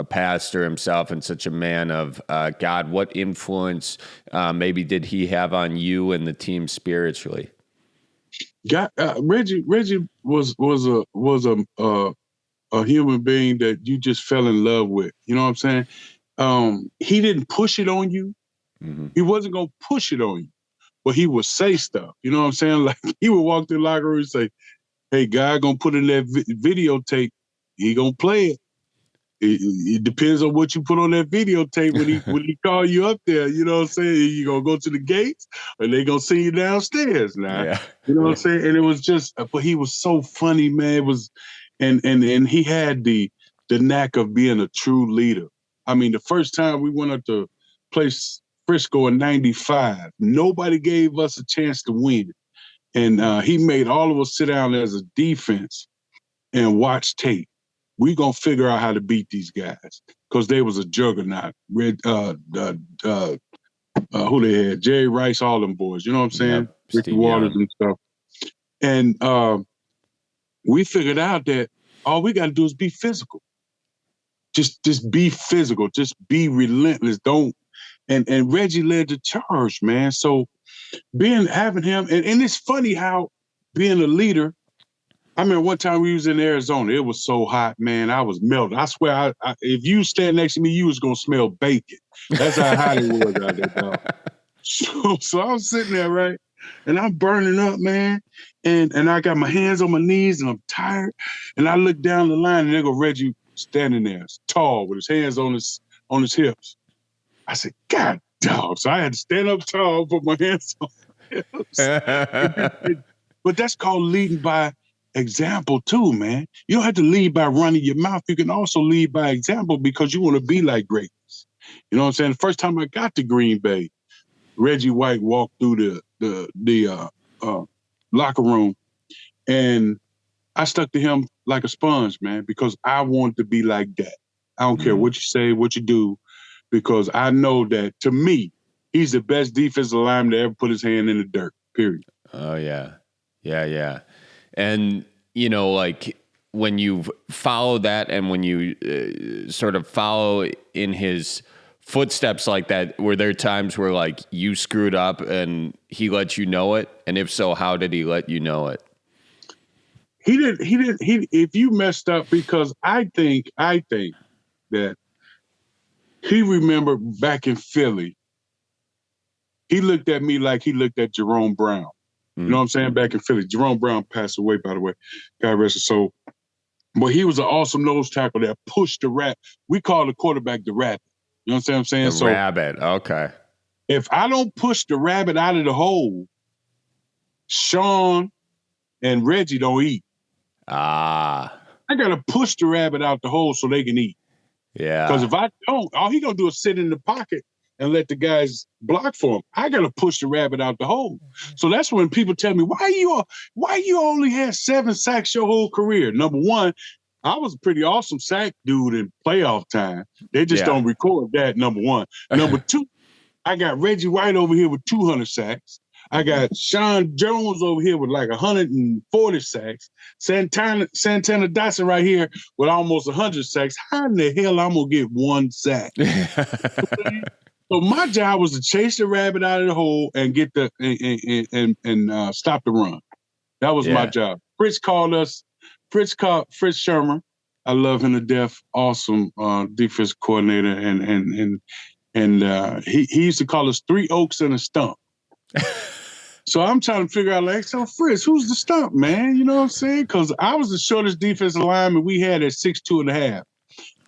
pastor himself and such a man of God, what influence maybe did he have on you and the team spiritually? God, Reggie was a human being that you just fell in love with. You know what I'm saying? He didn't push it on you. Mm-hmm. He wasn't gonna push it on you. But he would say stuff, you know what I'm saying? Like, he would walk through the locker room and say, hey, God gonna put in that videotape. He gonna play it. It depends on what you put on that videotape when he call you up there. You know what I'm saying? You gonna go to the gates, or they gonna see you downstairs now. Yeah. You know what I'm saying? And it was just, but he was so funny, man. It was, and he had the knack of being a true leader. I mean, the first time we went up to place Frisco in '95, nobody gave us a chance to win. And he made all of us sit down as a defense and watch tape. We gonna figure out how to beat these guys, because they was a juggernaut. Who they had? Jerry Rice, all them boys. You know what I'm saying? Yeah, Ricky Waters and stuff. And we figured out that all we got to do is be physical. Just be physical. Just be relentless. Don't. And Reggie led the charge, man. So having him, and it's funny how being a leader. I remember one time we was in Arizona. It was so hot, man. I was melting. I swear, if you stand next to me, you was gonna smell bacon. That's how hot it was out there, dog. So I was sitting there, right, and I'm burning up, man. And I got my hands on my knees, and I'm tired. And I look down the line, and there go Reggie standing there, tall, with his hands on his hips. I said, God, dog. So I had to stand up tall, put my hands on my hips. But that's called leading by example too, man. You don't have to lead by running your mouth. You can also lead by example, because you want to be like greatness. You know what I'm saying? The first time I got to Green Bay, Reggie White walked through the locker room, and I stuck to him like a sponge, man, because I wanted to be like that. I don't care what you say, what you do, because I know that, to me, he's the best defensive lineman to ever put his hand in the dirt, period. Oh, yeah. Yeah. And, like, when you follow that, and when you sort of follow in his footsteps like that, were there times where, like, you screwed up and he let you know it? And if so, how did he let you know it? He didn't, if you messed up, because I think that he remembered back in Philly, he looked at me like he looked at Jerome Brown. You know what I'm saying? Back in Philly. Jerome Brown passed away, by the way. God rest his soul. But he was an awesome nose tackle that pushed the rabbit. We call the quarterback the rabbit. You know what I'm saying? The rabbit. Okay. If I don't push the rabbit out of the hole, Sean and Reggie don't eat. I got to push the rabbit out the hole so they can eat. Yeah. Because if I don't, all he going to do is sit in the pocket and let the guys block for him. I got to push the rabbit out the hole. So that's when people tell me, why you only had 7 sacks your whole career? Number one, I was a pretty awesome sack dude in playoff time. They just don't record that, number one. Number two, I got Reggie White over here with 200 sacks. I got Sean Jones over here with like 140 sacks. Santana Dotson right here with almost 100 sacks. How in the hell I'm going to get 1 sack? So my job was to chase the rabbit out of the hole and get and stop the run. That was my job. Fritz Shermer. I love him to death. Awesome defense coordinator, and he used to call us 3 oaks and a stump. So I'm trying to figure out, like, so Fritz, who's the stump, man? You know what I'm saying? Because I was the shortest defensive lineman we had at 6'2.5".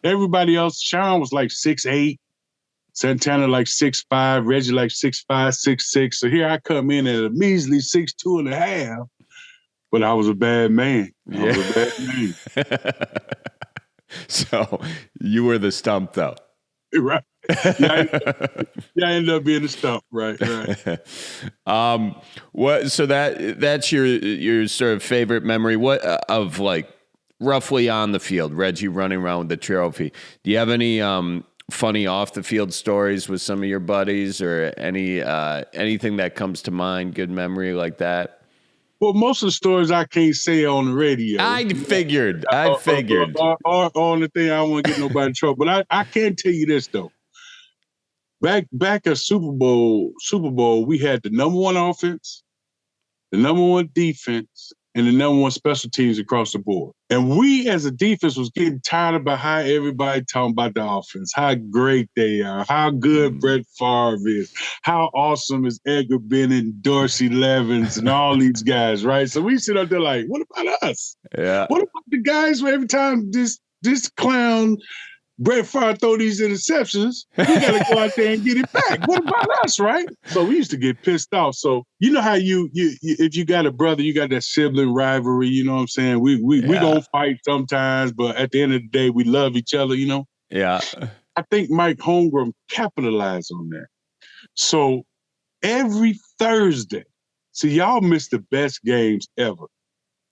Everybody else, Sean was like 6'8", Santana like 6'5", Reggie like 6'5", 6'6". So here I come in at a measly 6'2.5". But I was a bad man. I was a bad man. So you were the stump, though. Right. I ended up being a stump. Right. So that's your sort of favorite memory. What of like roughly on the field, Reggie running around with the trophy? Do you have any funny off the field stories with some of your buddies, or anything that comes to mind? Good memory like that. Well, most of the stories I can't say on the radio. I figured. Or on the thing, I don't want to get nobody in trouble. But I can tell you this though. Back at Super Bowl, we had the number 1 offense, the number 1 defense, and the number 1 special teams across the board. And we as a defense was getting tired about how everybody talking about the offense, how great they are, how good Brett Favre is, how awesome is Edgar Bennett, Dorsey Levens, and all these guys, right? So we sit up there like, what about us? Yeah. What about the guys where every time this clown Brett Favre throw these interceptions, we got to go out there and get it back. What about us, right? So we used to get pissed off. So you know how you if you got a brother, you got that sibling rivalry, you know what I'm saying? We gonna fight sometimes, but at the end of the day, we love each other, you know? Yeah. I think Mike Holmgren capitalized on that. So every Thursday, see, y'all miss the best games ever.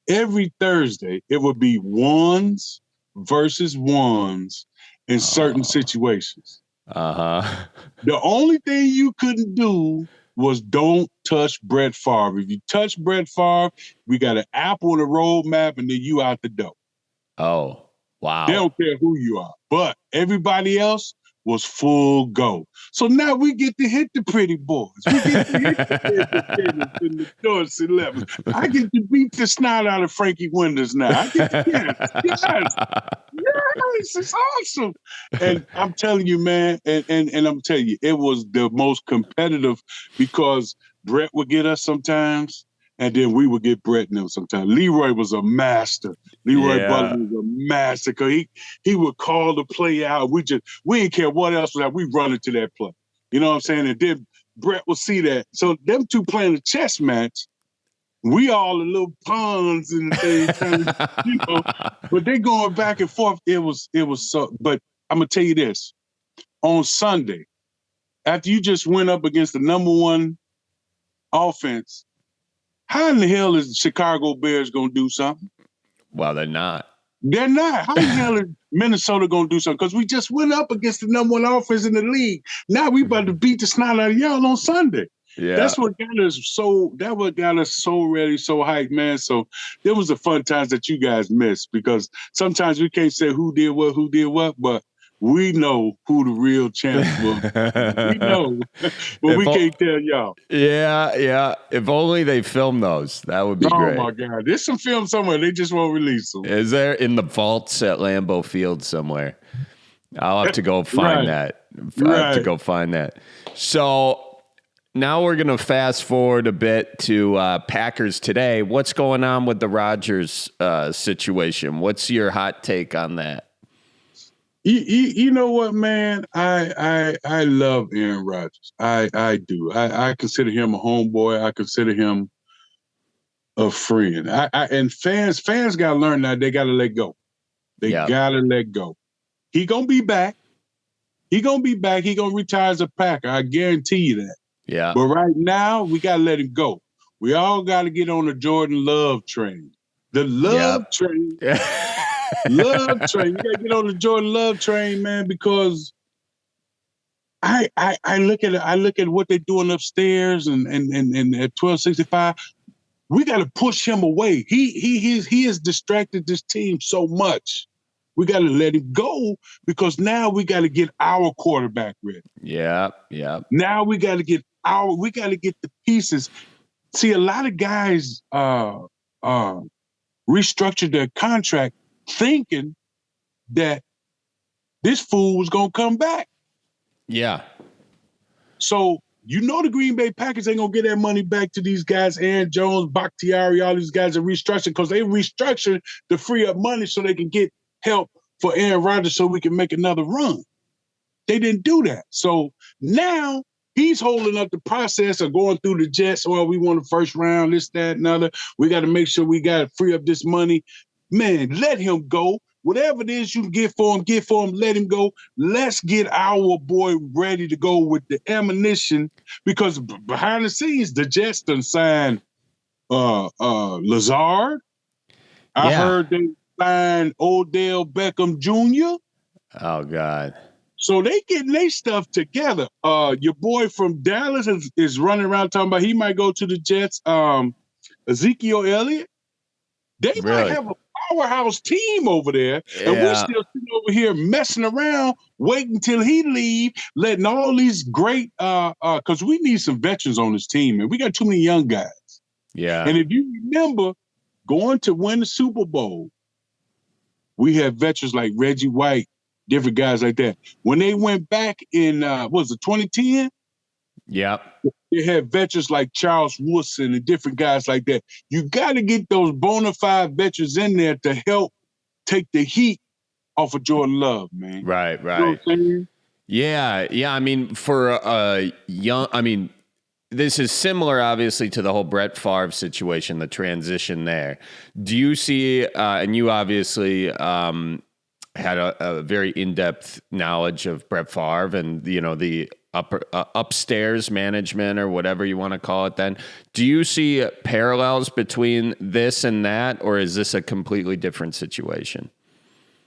Every Thursday, it would be ones versus ones in certain situations. The only thing you couldn't do was don't touch Brett Favre. If you touch Brett Favre, we got an apple on the roadmap, and then you out the door. Oh, wow. They don't care who you are. But everybody else was full go. So now we get to hit the pretty boys. We get to hit the in the Dorsey Levens. I get to beat the snot out of Frankie Winters now. I get to, yes, it's awesome. And I'm telling you, man, and I'm telling you, it was the most competitive because Brett would get us sometimes, and then we would get Brett and them sometimes. Leroy was a master. Leroy Butler was a master because he would call the play out. We didn't care what else was out. We run into that play. You know what I'm saying? And then Brett would see that. So them two playing a chess match, we all the little pawns and things, you know. But they going back and forth. It was so. But I'm gonna tell you this: on Sunday, after you just went up against the number 1 offense, how in the hell is the Chicago Bears gonna do something? Well, they're not. They're not. How the hell is Minnesota gonna do something? Because we just went up against the number 1 offense in the league. Now we about to beat the snot out of y'all on Sunday. Yeah. That's what got us so ready, so hyped, man. So there was the fun times that you guys missed because sometimes we can't say who did what, but we know who the real champs were. We know, but we can't tell y'all. Yeah. If only they filmed those, that would be great. Oh my God, there's some film somewhere. They just won't release them. Is there in the vaults at Lambeau Field somewhere? I'll have to go find that. I have to go find that. So now we're going to fast forward a bit to Packers today. What's going on with the Rodgers situation? What's your hot take on that? You know what, man? I love Aaron Rodgers. I do. I consider him a homeboy. I consider him a friend. And fans got to learn that they got to let go. They got to let go. He gonna be back. He gonna retire as a Packer. I guarantee you that. Yeah. But right now, we got to let him go. We all got to get on the Jordan Love train. The Love train. Love train. You gotta get on the Jordan Love train, man, because I look at what they're doing upstairs and at 1265. We gotta push him away. He has distracted this team so much. We gotta let him go because now we gotta get our quarterback ready. Yeah. Now we gotta get the pieces. See, a lot of guys restructured their contract thinking that this fool was going to come back. Yeah. So, the Green Bay Packers ain't going to get that money back to these guys, Aaron Jones, Bakhtiari, all these guys are restructured because they restructured to free up money so they can get help for Aaron Rodgers so we can make another run. They didn't do that. So now he's holding up the process of going through the Jets. Oh, we want the first round, this, that, and other. We got to make sure we got to free up this money. Man, let him go. Whatever it is you can get for him, let him go. Let's get our boy ready to go with the ammunition because behind the scenes, the Jets done signed Lazard. I heard they signed Odell Beckham Jr. Oh, God. So they getting their stuff together. Your boy from Dallas is running around talking about he might go to the Jets. Ezekiel Elliott. They might have a powerhouse team over there, and we're still sitting over here messing around, waiting till he leave, letting all these great because we need some veterans on this team, and we got too many young guys. Yeah. And if you remember going to win the Super Bowl, we had veterans like Reggie White, different guys like that. When they went back in, 2010? Yep. They had veterans like Charles Woodson and different guys like that. You got to get those bona fide veterans in there to help take the heat off of Jordan Love, man. Right. You know what I'm saying? Yeah. I mean, for this is similar, obviously, to the whole Brett Favre situation, the transition there. Do you see, and you obviously had a very in-depth knowledge of Brett Favre and, the upstairs management or whatever you want to call it then. Do you see parallels between this and that, or is this a completely different situation?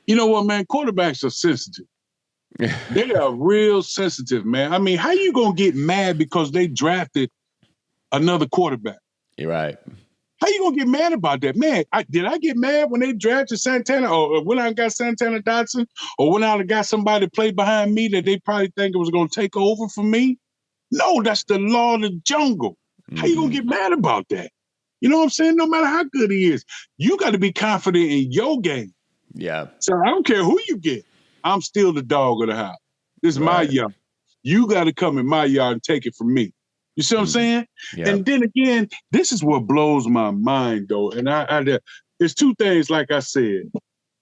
You know what, man? Quarterbacks are sensitive. They are real sensitive, man. I mean, how you going to get mad because they drafted another quarterback? You're right. How you going to get mad about that? Man, did I get mad when they drafted Santana or when I got Santana Dotson or when I got somebody to play behind me that they probably think it was going to take over for me? No, that's the law of the jungle. How you going to get mad about that? You know what I'm saying? No matter how good he is, you got to be confident in your game. Yeah. So I don't care who you get. I'm still the dog of the house. This is my yard. You got to come in my yard and take it from me. You see what I'm saying? Yeah. And then again, this is what blows my mind, though. And it's two things, like I said,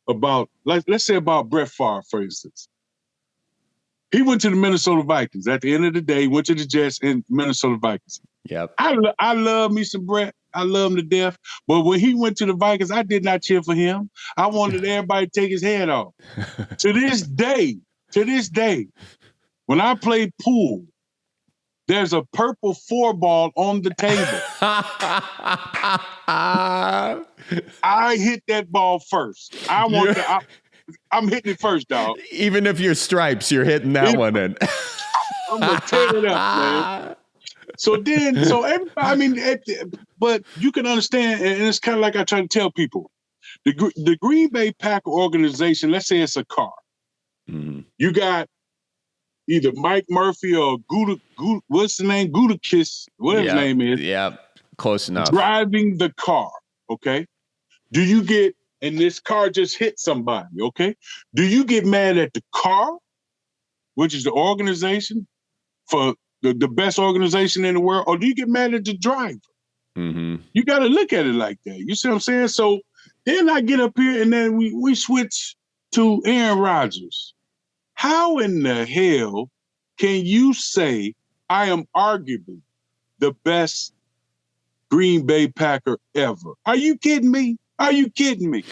about, let's say about Brett Favre, for instance. He went to the Minnesota Vikings. At the end of the day, went to the Jets and Minnesota Vikings. Yep. I love me some Brett. I love him to death. But when he went to the Vikings, I did not cheer for him. I wanted everybody to take his head off. To this day, when I play pool, there's a purple 4-ball on the table. I hit that ball first. I'm hitting it first, dog. Even if you're stripes, you're hitting that one in. I'm going to tear it up, man. So everybody, but you can understand, and it's kind of like I try to tell people, the Green Bay Packer organization, let's say it's a car. Mm-hmm. You got either Mike Murphy or what's the name? Gutekunst, whatever his name is. Yeah, close enough. Driving the car, okay? Do you get, and this car just hit somebody, okay? Do you get mad at the car, which is the organization, for the best organization in the world, or do you get mad at the driver? Mm-hmm. You got to look at it like that. You see what I'm saying? So then I get up here and then we switch to Aaron Rodgers. How in the hell can you say I am arguably the best Green Bay Packer ever? Are you kidding me? Are you kidding me?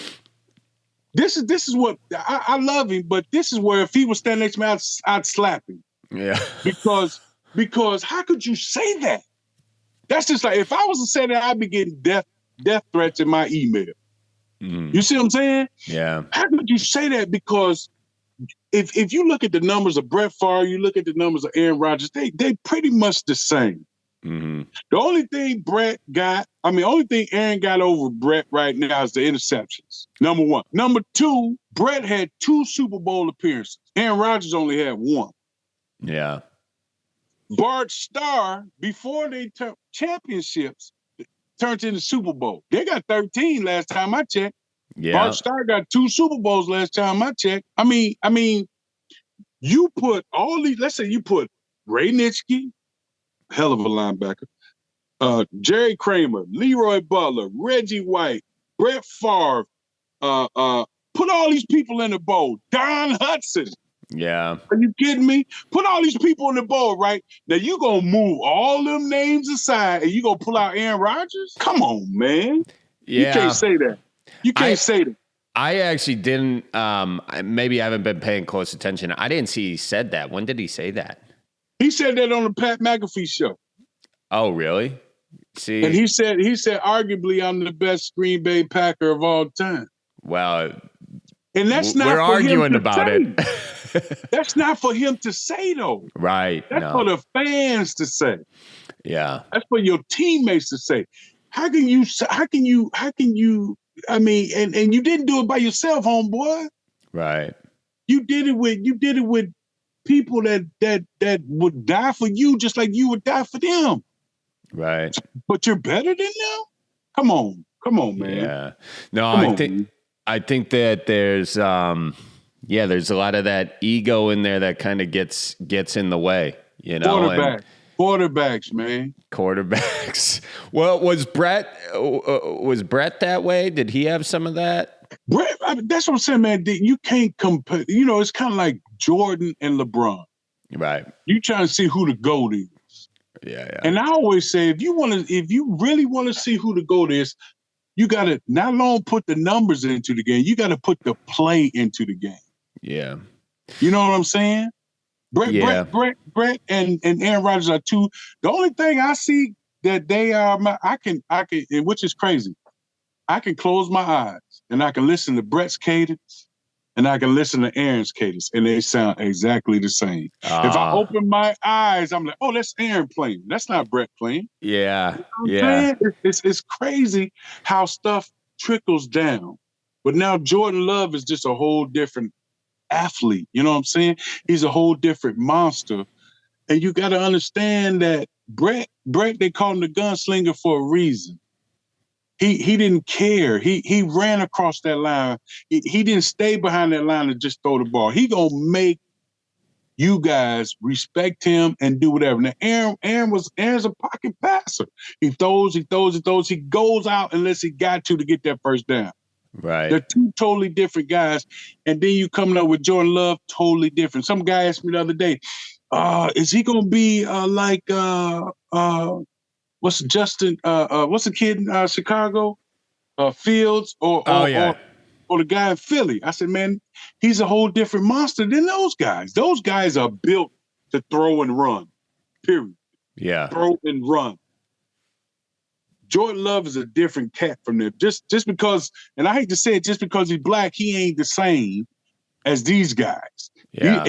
This is what I love him, but this is where if he was standing next to me, I'd slap him. Yeah. Because how could you say that? That's just like if I was to say that, I'd be getting death threats in my email. Mm. You see what I'm saying? Yeah. How could you say that? Because if you look at the numbers of Brett Favre, you look at the numbers of Aaron Rodgers, they pretty much the same. Mm-hmm. The only thing Aaron got over Brett right now is the interceptions. Number one. Number two, Brett had 2 Super Bowl appearances. Aaron Rodgers only had 1. Yeah. Bart Starr, before they took championships, turned into Super Bowl. They got 13 last time I checked. Yeah. Bart Starr got 2 Super Bowls last time I checked. I mean, you put all these, let's say you put Ray Nitschke, hell of a linebacker, Jerry Kramer, Leroy Butler, Reggie White, Brett Favre, put all these people in the bowl. Don Hudson. Yeah. Are you kidding me? Put all these people in the bowl, right? Now you gonna move all them names aside and you gonna pull out Aaron Rodgers? Come on, man. Yeah. You can't say that. You can't say that. I actually didn't, maybe I haven't been paying close attention. I didn't see he said that. When did he say that? He said that on the Pat McAfee show. Oh, really? See, and he said, arguably, I'm the best Green Bay Packer of all time. Well, and that's not we're for arguing him to about say. it. That's not for him to say, though. Right. That's for the fans to say. Yeah. That's for your teammates to say. How can you? I mean, and you didn't do it by yourself, homeboy. Right. You did it with people that would die for you just like you would die for them. Right. But you're better than them? Come on, man. Yeah. No, I think that there's there's a lot of that ego in there that kind of gets in the way, you know. Quarterbacks, man. Quarterbacks. Well, was Brett that way? Did he have some of that? Brett, that's what I'm saying, man. You can't compare. You know, it's kind of like Jordan and LeBron. Right. You trying to see who the GOAT is. Yeah. And I always say, if you really want to see who the GOAT is, you got to not long put the numbers into the game. You got to put the play into the game. Yeah. You know what I'm saying? Brett and Aaron Rodgers are two. The only thing I see that they are, I can, which is crazy. I can close my eyes and I can listen to Brett's cadence and I can listen to Aaron's cadence and they sound exactly the same. If I open my eyes, I'm like, oh, that's Aaron playing. That's not Brett playing. Yeah. You know what I'm saying? It's crazy how stuff trickles down. But now Jordan Love is just a whole different athlete. You know what I'm saying? He's a whole different monster. And you got to understand that Brett, they call him the gunslinger for a reason. He didn't care. He ran across that line. He didn't stay behind that line and just throw the ball. He gonna make you guys respect him and do whatever. Now Aaron's a pocket passer. He throws. He goes out unless he got to get that first down. Right. They're two totally different guys. And then you coming up with Jordan Love, totally different. Some guy asked me the other day, is he gonna be like what's the kid in Chicago? Fields or the guy in Philly? I said, man, he's a whole different monster than those guys. Those guys are built to throw and run. Period. Yeah. Throw and run. Jordan Love is a different cat from them. Just because, and I hate to say it, just because he's black, he ain't the same as these guys. Yeah.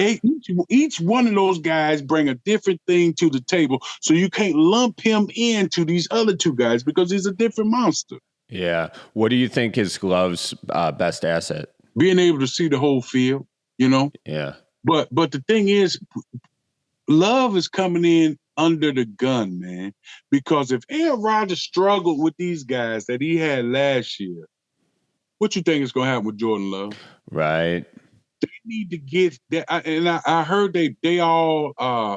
Each one of those guys bring a different thing to the table, so you can't lump him into these other two guys because he's a different monster. Yeah. What do you think is Love's best asset? Being able to see the whole field, you know? Yeah. But the thing is, Love is coming in under the gun, man. Because if Aaron Rodgers struggled with these guys that he had last year, what you think is going to happen with Jordan Love? Right. They need to get that. And I heard they all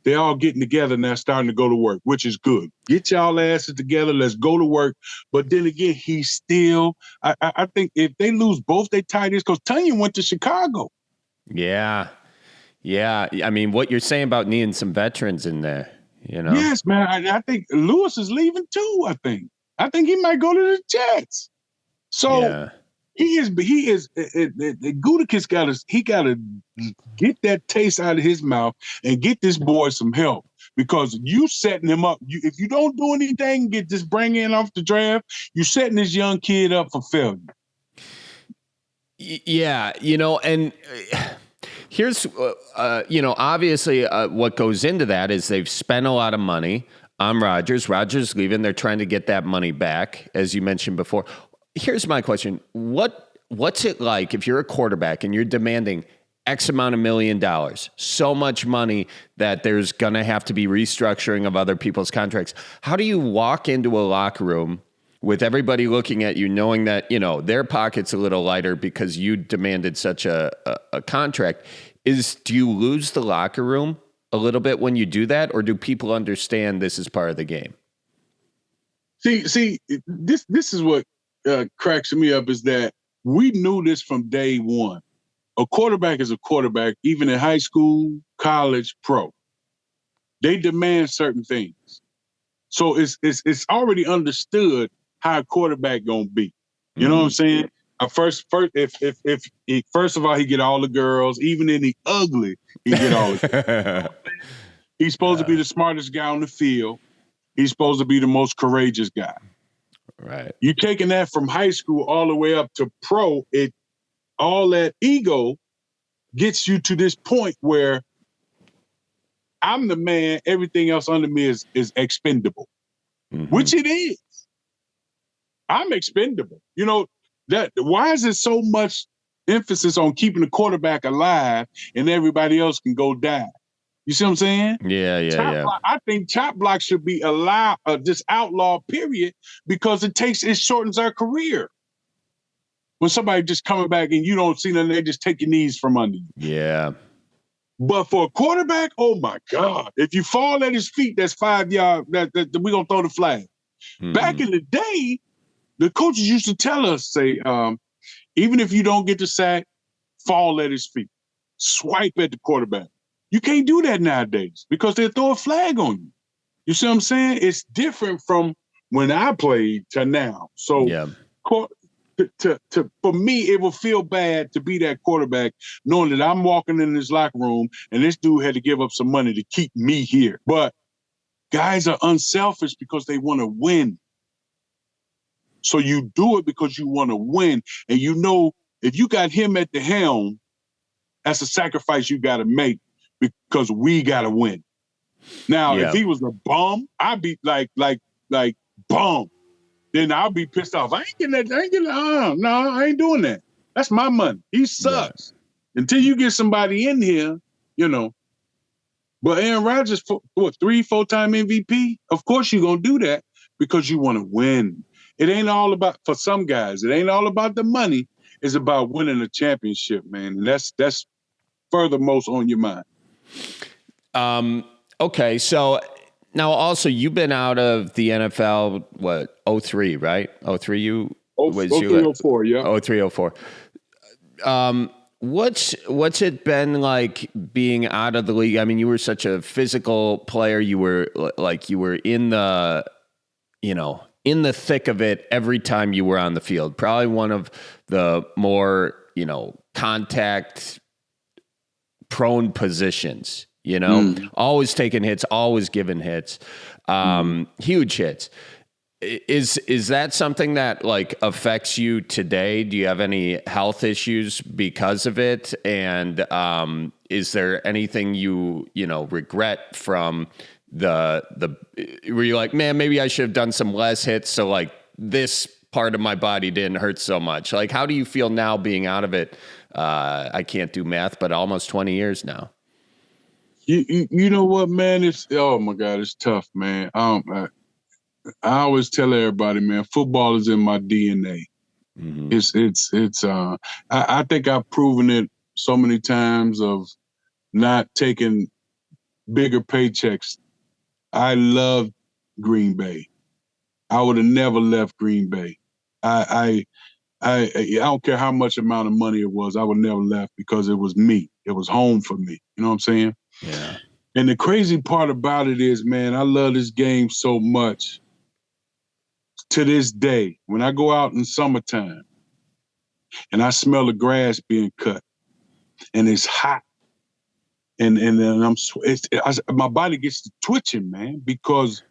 getting together now, starting to go to work, which is good. Get y'all asses together. Let's go to work. But then again, he's still. I think if they lose both their tight ends, because Tunyon went to Chicago. Yeah. Yeah. I mean, what you're saying about needing some veterans in there, you know? Yes, man. I think Lewis is leaving too. I think he might go to the Jets. So. Yeah. He is. Gutekunst got to get that taste out of his mouth and get this boy some help, because you setting him up. If you don't do anything, get this bring in off the draft, you setting this young kid up for failure. Yeah, you know, and here's obviously what goes into that is they've spent a lot of money on Rodgers. Rodgers leaving, they're trying to get that money back, as you mentioned before. Here's my question. What's it like if you're a quarterback and you're demanding X amount of $1 million, so much money that there's going to have to be restructuring of other people's contracts. How do you walk into a locker room with everybody looking at you, knowing that, you know, their pocket's a little lighter because you demanded such a contract? Do you lose the locker room a little bit when you do that, or do people understand this is part of the game? See, this is what cracks me up, is that we knew this from day one. A quarterback is a quarterback, even in high school, college, pro. They demand certain things. So it's already understood how a quarterback gonna be. You know what I'm saying? First of all, he get all the girls, even in the ugly, he get all the girls. He's supposed to be the smartest guy on the field. He's supposed to be the most courageous guy. Right. You taking that from high school all the way up to pro, all that ego gets you to this point where I'm the man, everything else under me is expendable, which it is. I'm expendable. You know, why is there so much emphasis on keeping the quarterback alive and everybody else can go die? You see what I'm saying? Yeah. Block, I think chop block should be just outlaw, period, because it shortens our career. When somebody just coming back and you don't see nothing, they just take your knees from under you. Yeah. But for a quarterback, oh my God. If you fall at his feet, that's 5 yards, that we're going to throw the flag. Back in the day, the coaches used to tell us, say, even if you don't get the sack, fall at his feet. Swipe at the quarterback. You can't do that nowadays because they'll throw a flag on you. You see what I'm saying? It's different from when I played to now. So for me, it will feel bad to be that quarterback knowing that I'm walking in this locker room and this dude had to give up some money to keep me here. But guys are unselfish because they want to win. So you do it because you want to win. And you know, if you got him at the helm, that's a sacrifice you got to make because we got to win. Now, if he was a bum, I'd be like bum. Then I'll be pissed off. I ain't getting that. No, I ain't doing that. That's my money. He sucks. Yeah. Until you get somebody in here, you know. But Aaron Rodgers, 3-4-time MVP? Of course you're going to do that because you want to win. It ain't all about, for some guys, it ain't all about the money. It's about winning a championship, man. And that's furthermost on your mind. Okay, so now also you've been out of the NFL, 03, right? 03 you? 03, 04, yeah. 03, 04. What's it been like being out of the league? I mean, you were such a physical player. You were in the, in the thick of it every time you were on the field. Probably one of the more, contact prone positions, always taking hits, always giving hits, huge hits. Is that something that affects you today? Do you have any health issues because of it? And is there anything you regret from the where you're like, man, maybe I should have done some less hits so this part of my body didn't hurt so much? How do you feel now being out of it? I can't do math, but almost 20 years now. You know what, man? Oh my God, it's tough, man. I always tell everybody, man, football is in my DNA. Mm-hmm. I think I've proven it so many times of not taking bigger paychecks. I love Green Bay. I would have never left Green Bay. I don't care how much amount of money it was. I would never left because it was me. It was home for me. You know what I'm saying? Yeah. And the crazy part about it is, man, I love this game so much. To this day, when I go out in summertime and I smell the grass being cut and it's hot and then my body gets to twitching, man, because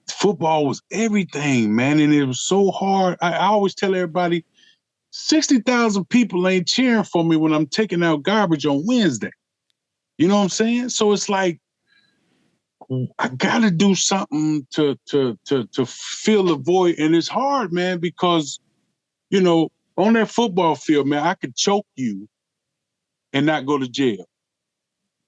football was everything, man. And it was so hard. I always tell everybody 60,000 people ain't cheering for me when I'm taking out garbage on Wednesday. You know what I'm saying? So it's like, I gotta do something to fill the void. And it's hard, man, because, on that football field, man, I could choke you and not go to jail.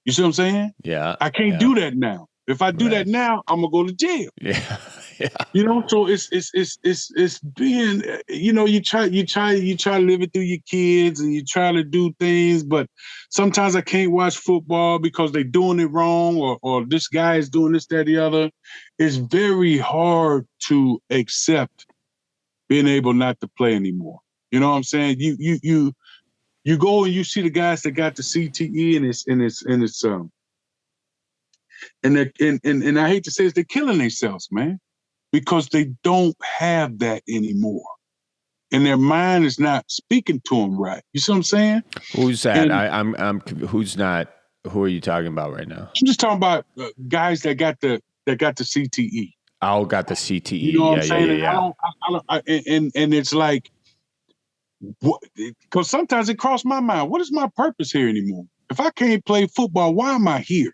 You see what I'm saying? Yeah. I can't do that now. If I do that now, I'm gonna go to jail. Yeah. Yeah. You know, so it's being, you know, you try to live it through your kids and you try to do things, but sometimes I can't watch football because they're doing it wrong or this guy is doing this, that, the other. It's very hard to accept being able not to play anymore. You know what I'm saying? You go and you see the guys that got the CTE and I hate to say this, they're killing themselves, man. Because they don't have that anymore. And their mind is not speaking to them right. You see what I'm saying? Who's that? I'm who's not, who are you talking about right now? I'm just talking about guys that got the CTE. Oh, got the CTE. You know what I'm saying? And it's like, because sometimes it crossed my mind, what is my purpose here anymore? If I can't play football, why am I here?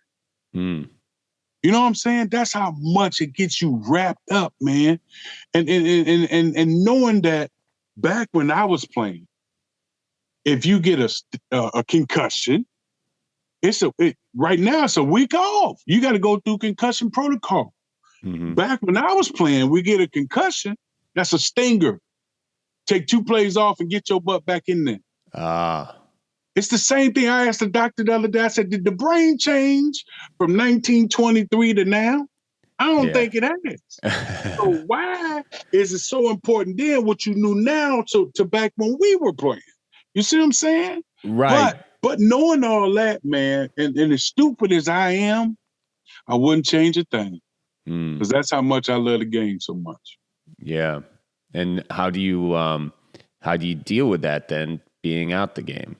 You know what I'm saying? That's how much it gets you wrapped up, man. And knowing that back when I was playing, if you get a concussion, right now it's a week off. You got to go through concussion protocol. Mm-hmm. Back when I was playing, we get a concussion, that's a stinger. Take 2 plays off and get your butt back in there. It's the same thing. I asked the doctor the other day, I said, did the brain change from 1923 to now? I don't think it has. So why is it so important then what you knew now to back when we were playing? You see what I'm saying? Right. But knowing all that, man, and as stupid as I am, I wouldn't change a thing. Because that's how much I love the game so much. Yeah. And how do you deal with that then, being out the game?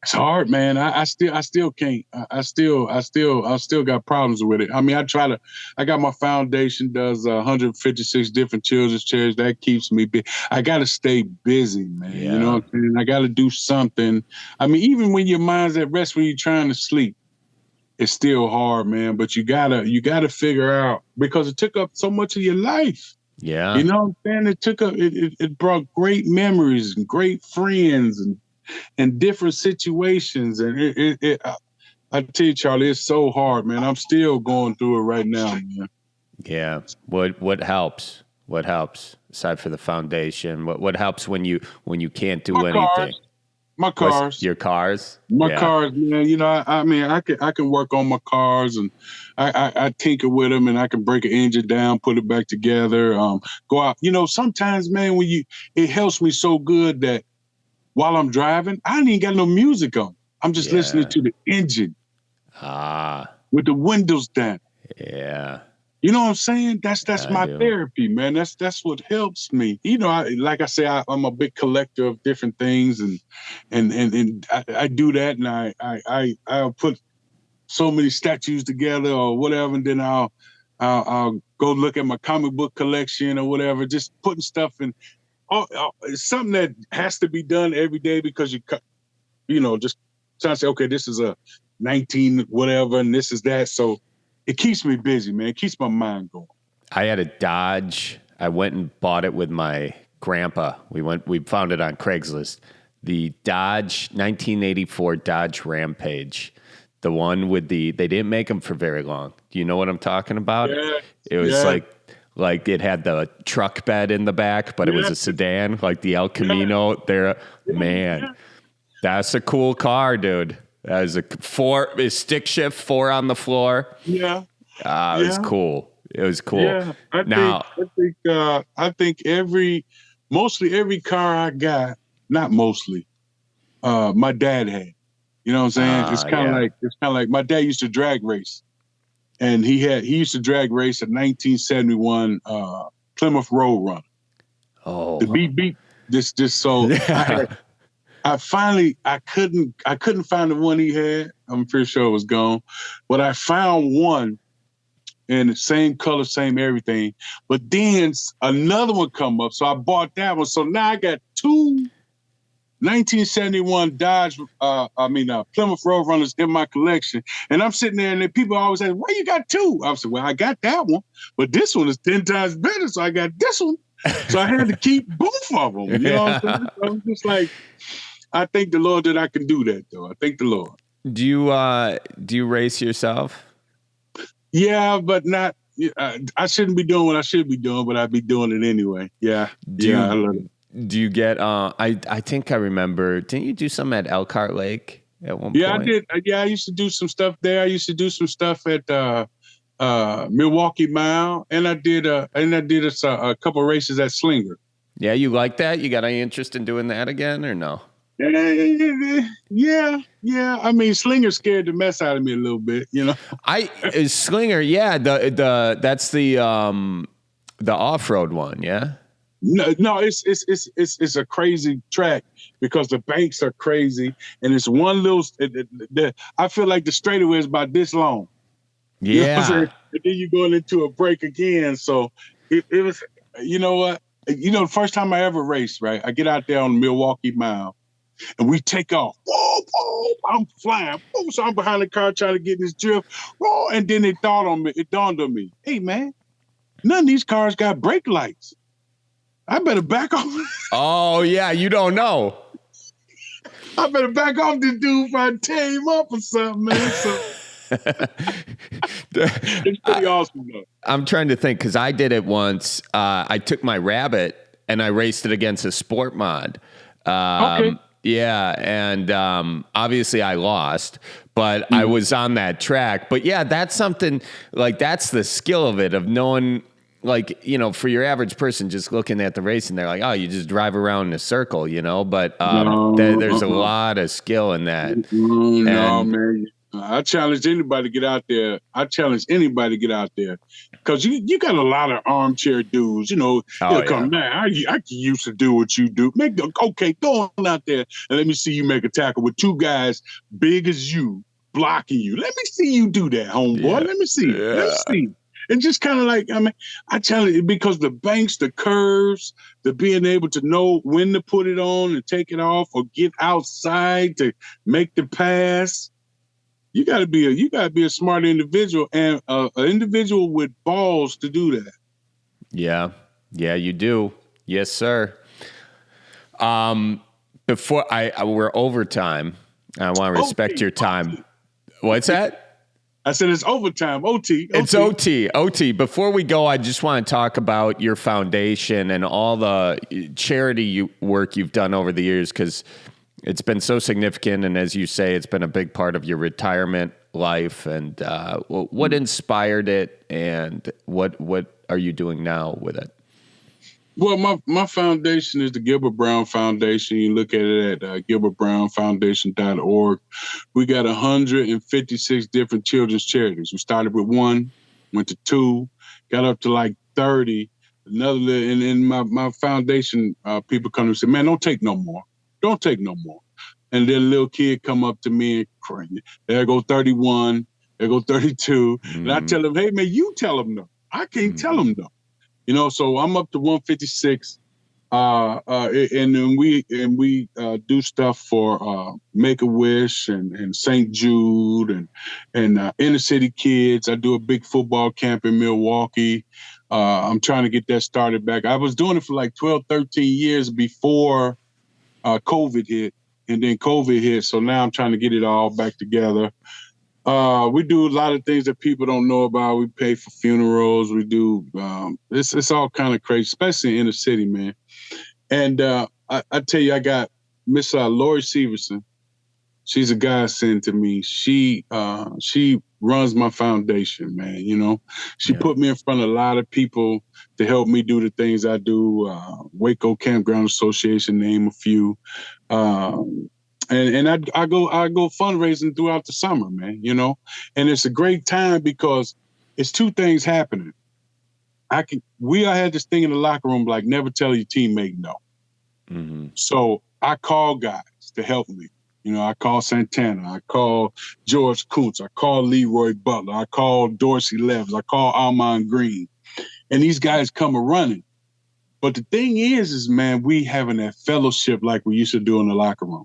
It's hard, man. I still can't. I still got problems with it. I mean, I got my foundation does 156 different children's charities. That keeps me busy. I got to stay busy, man. Yeah. You know what I'm saying? I got to do something. I mean, even when your mind's at rest, when you're trying to sleep, it's still hard, man. But you gotta figure out, because it took up so much of your life. Yeah. You know what I'm saying? It brought great memories and great friends and different situations. And I tell you, Charlie, it's so hard, man. I'm still going through it right now, man. Yeah. What helps? What helps aside for the foundation? What helps when you can't do anything? My cars. Your cars? My cars, man. You know, I mean, I can work on my cars, and I tinker with them, and I can break an engine down, put it back together, go out. You know, sometimes, man, it helps me so good that while I'm driving, I ain't even got no music on. I'm just listening to the engine. With the windows down. Yeah. You know what I'm saying? That's my therapy, man. That's what helps me. You know, like I say, I'm a big collector of different things, and I do that, and I'll put so many statues together or whatever, and then I'll go look at my comic book collection or whatever, just putting stuff in. It's something that has to be done every day, because you know, just trying to say, okay, this is a 19 whatever, and this is that. So it keeps me busy, man. It keeps my mind going. I had a Dodge. I went and bought it with my grandpa. We found it on Craigslist. The Dodge 1984 Dodge Rampage. The one with they didn't make them for very long. Do you know what I'm talking about? Yeah. It was like it had the truck bed in the back, but it was a sedan, like the El Camino there. Man, that's a cool car, dude. That is a stick shift, 4 on the floor. Yeah. It was cool. It was cool. Yeah. I think mostly every car I got, not mostly, my dad had. You know what I'm saying? It's kind of like my dad used to drag race. And he used to drag race a 1971 Plymouth Road Runner. Oh, the beep. This so I couldn't find the one he had. I'm pretty sure it was gone, but I found one in the same color, same everything. But then another one come up, so I bought that one. So now I got 2 1971 Dodge, Plymouth Road Runners in my collection. And I'm sitting there, and then people always say, why you got 2? I said, well, I got that one, but this one is 10 times better, so I got this one. So I had to keep both of them. You know what I'm saying? So I'm just like, I thank the Lord that I can do that, though. I thank the Lord. Do you race yourself? Yeah, but not. I shouldn't be doing what I should be doing, but I'd be doing it anyway. Yeah, I love it. Do you get? I think I remember. Didn't you do something at Elkhart Lake at one point? Yeah, I did. Yeah, I used to do some stuff there. I used to do some stuff at Milwaukee Mile, and I did a couple races at Slinger. Yeah, you like that? You got any interest in doing that again, or no? Yeah. I mean, Slinger scared the mess out of me a little bit, you know. Slinger, yeah. That's the off-road one, yeah. No, it's a crazy track because the banks are crazy, and it's one little. I feel like the straightaway is about this long. Yeah, you know and then you're going into a break again. So it was. You know what? The first time I ever raced, right? I get out there on the Milwaukee Mile. And we take off. Whoa, whoa, I'm flying. Whoa, so I'm behind the car trying to get in this drift. Whoa, and then it dawned on me. Hey, man, none of these cars got brake lights. I better back off. Oh, yeah, you don't know. I better back off this dude if I tear him up or something, man. So it's pretty awesome, though. I'm trying to think, because I did it once. I took my Rabbit, and I raced it against a sport mod. Okay. Yeah, and obviously I lost, but I was on that track. But yeah, that's something, like, that's the skill of it, of knowing, like, for your average person just looking at the race and they're like, oh, you just drive around in a circle, but there's a lot of skill in that. No, man. I challenge anybody to get out there. Because you got a lot of armchair dudes, come, man, I can used to do what you do. Okay, go on out there and let me see you make a tackle with two guys big as you blocking you. Let me see you do that, homeboy. Yeah. Let me see. Yeah. Let me see. And just kind of like, I challenge it because the banks, the curves, the being able to know when to put it on and take it off or get outside to make the pass. You gotta be a smart individual and an individual with balls to do that. Yeah, you do. Yes, sir. Before we're overtime. I want to respect your time. What's that? I said it's overtime. OT. It's OT. Before we go, I just want to talk about your foundation and all the charity work you've done over the years, because it's been so significant, and as you say, it's been a big part of your retirement life. And what inspired it, and what are you doing now with it? Well, my foundation is the Gilbert Brown Foundation. You look at it at gilbertbrownfoundation.org. We got 156 different children's charities. We started with 1, went to 2, got up to like 30. And my foundation people come and say, man, don't take no more. Don't take no more. And then a little kid come up to me and cry. There go 31. There go 32. Mm-hmm. And I tell them, hey, man, you tell them no. I can't tell them no. So I'm up to 156. And then we do stuff for Make-A-Wish and St. Jude and inner city kids. I do a big football camp in Milwaukee. I'm trying to get that started back. I was doing it for like 12, 13 years before COVID hit, and then COVID hit. So now I'm trying to get it all back together. We do a lot of things that people don't know about. We pay for funerals. We do, it's all kind of crazy, especially in the city, man. And I tell you, I got Miss Lori Severson. She's a godsend to me. She runs my foundation, man. She put me in front of a lot of people to help me do the things I do. Waco Campground Association, name a few. And I go fundraising throughout the summer, man, and it's a great time because it's two things happening. We all had this thing in the locker room, like never tell your teammate no. Mm-hmm. So I call guys to help me. I call Santana, I call George Kuntz, I call Leroy Butler, I call Dorsey Levis, I call Almond Green, and these guys come a running. But the thing is, man, we having that fellowship like we used to do in the locker room.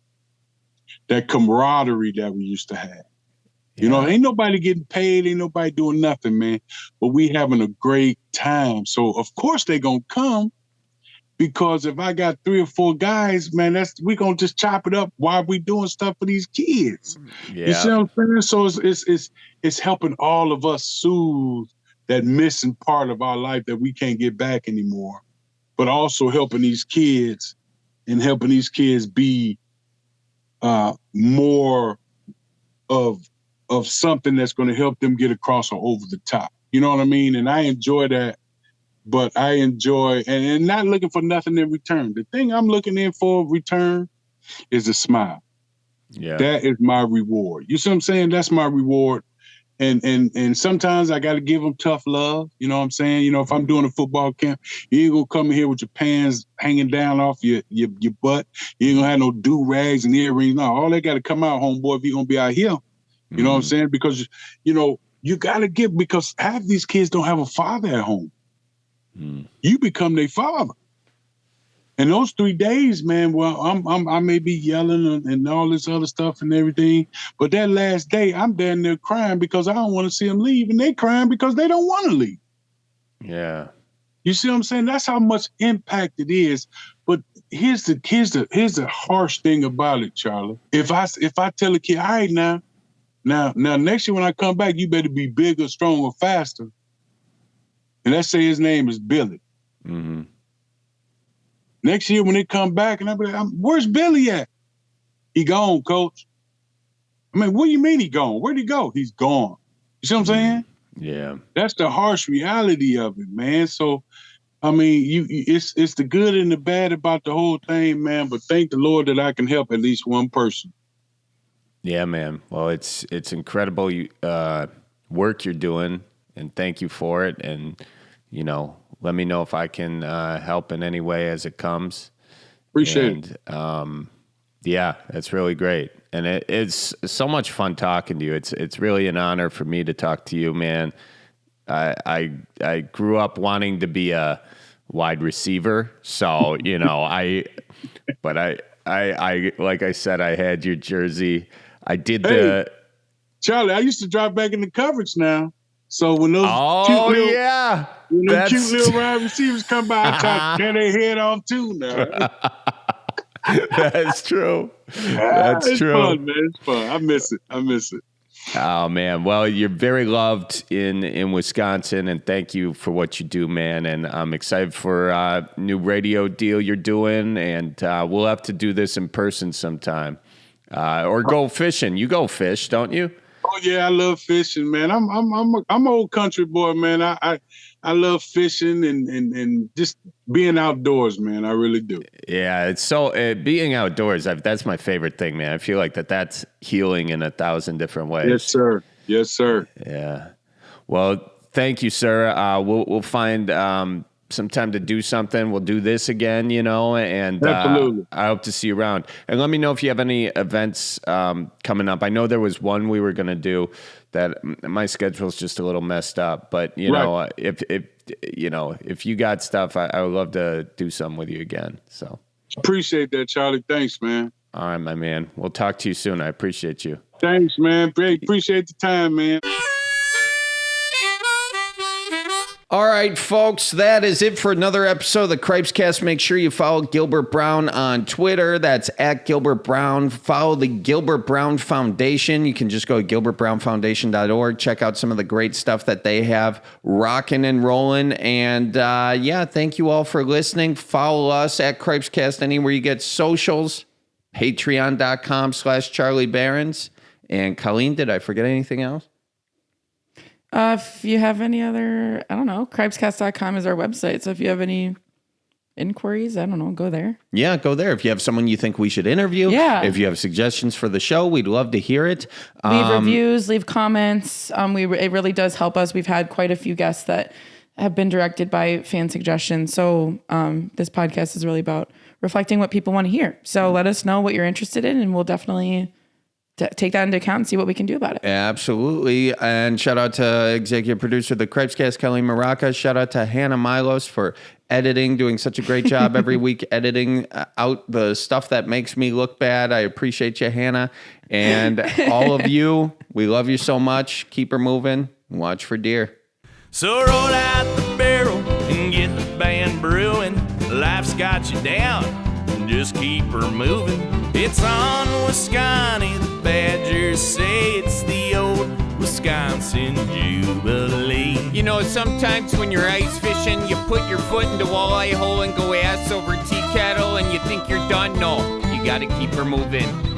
That camaraderie that we used to have. Yeah. Ain't nobody getting paid, ain't nobody doing nothing, man. But we having a great time. So, of course, they going to come. Because if I got 3 or 4 guys, man, we gonna just chop it up while we doing stuff for these kids. Yeah. You see what I'm saying? So it's helping all of us soothe that missing part of our life that we can't get back anymore, but also helping these kids and helping these kids be more of something that's going to help them get across or over the top. You know what I mean? And I enjoy that. But I enjoy and not looking for nothing in return. The thing I'm looking in for return is a smile. Yeah. That is my reward. You see what I'm saying? That's my reward. And sometimes I got to give them tough love. You know what I'm saying? You know, if I'm doing a football camp, you ain't going to come in here with your pants hanging down off your butt. You ain't going to have no do-rags and earrings. No, all they got to come out, homeboy, if you're going to be out here. You know what I'm saying? Because, you know, you got to give, because half these kids don't have a father at home. You become their father. And those 3 days, man, well, I may be yelling and all this other stuff and everything, but that last day, I'm down there crying because I don't want to see them leave, and they crying because they don't want to leave. Yeah. You see what I'm saying? That's how much impact it is. But here's the harsh thing about it, Charlie. If I tell a kid, all right, now next year when I come back, you better be bigger, stronger, faster. And let's say his name is Billy. Mm-hmm. Next year when they come back, and I'm like, where's Billy at? He gone, coach. I mean, what do you mean he gone? Where'd he go? He's gone. You see what I'm saying? Yeah. That's the harsh reality of it, man. So, I mean, it's the good and the bad about the whole thing, man. But thank the Lord that I can help at least one person. Yeah, man. Well, it's incredible work you're doing, and thank you for it. And, you know, let me know if I can help in any way as it comes. Appreciate it. Yeah, that's really great. And it's so much fun talking to you. It's really an honor for me to talk to you, man. I grew up wanting to be a wide receiver. So, you know, I like I said, I had your jersey. I did Charlie, I used to drop back in the coverage now. So when those cute little wide receivers come by, I try to tear their head off too now. That's true. That's it's true. Fun, man. It's fun. I miss it. Oh, man. Well, you're very loved in Wisconsin, and thank you for what you do, man. And I'm excited for a new radio deal you're doing, and we'll have to do this in person sometime. Or go fishing. You go fish, don't you? Oh yeah, I love fishing, man. I'm an old country boy, man. I love fishing and just being outdoors, man. I really do. Yeah, it's so being outdoors. That's my favorite thing, man. I feel like that's healing in 1,000 different ways. Yes, sir. Yes, sir. Yeah. Well, thank you, sir. We'll find some time to do something. We'll do this again, you know, and absolutely. I hope to see you around. And let me know if you have any events coming up. I know there was one we were going to do that my schedule's just a little messed up, but you know, if you got stuff, I would love to do something with you again. So appreciate that, Charlie. Thanks, man. All right, my man. We'll talk to you soon. I appreciate you. Thanks, man. Great. Appreciate the time, man. All right, folks, that is it for another episode of the Cripescast. Make sure you follow Gilbert Brown on Twitter. That's at Gilbert Brown. Follow the Gilbert Brown Foundation. You can just go to gilbertbrownfoundation.org. Check out some of the great stuff that they have rocking and rolling. And thank you all for listening. Follow us at Cripescast anywhere you get socials. Patreon.com/Charlie Barons. And Colleen, did I forget anything else? If you have any other, I don't know, cripescast.com is our website. So if you have any inquiries, I don't know, go there. Yeah, go there. If you have someone you think we should interview, if you have suggestions for the show, we'd love to hear it. Leave reviews, leave comments. It really does help us. We've had quite a few guests that have been directed by fan suggestions. So this podcast is really about reflecting what people want to hear. So let us know what you're interested in, and we'll definitely take that into account and see what we can do about it. Absolutely. And shout out to executive producer of the Cripescast, Kelly Maraca. Shout out to Hannah Milos for editing, doing such a great job every week, editing out the stuff that makes me look bad. I appreciate you, Hannah. And all of you, we love you so much. Keep her moving. Watch for deer. So roll out the barrel and get the band brewing. life's got you down, just keep her moving. It's on Wisconsin, the Badgers say it's the old Wisconsin Jubilee. You know, sometimes when you're ice fishing, you put your foot in the walleye hole and go ass over tea kettle and you think you're done. No, you gotta keep her moving.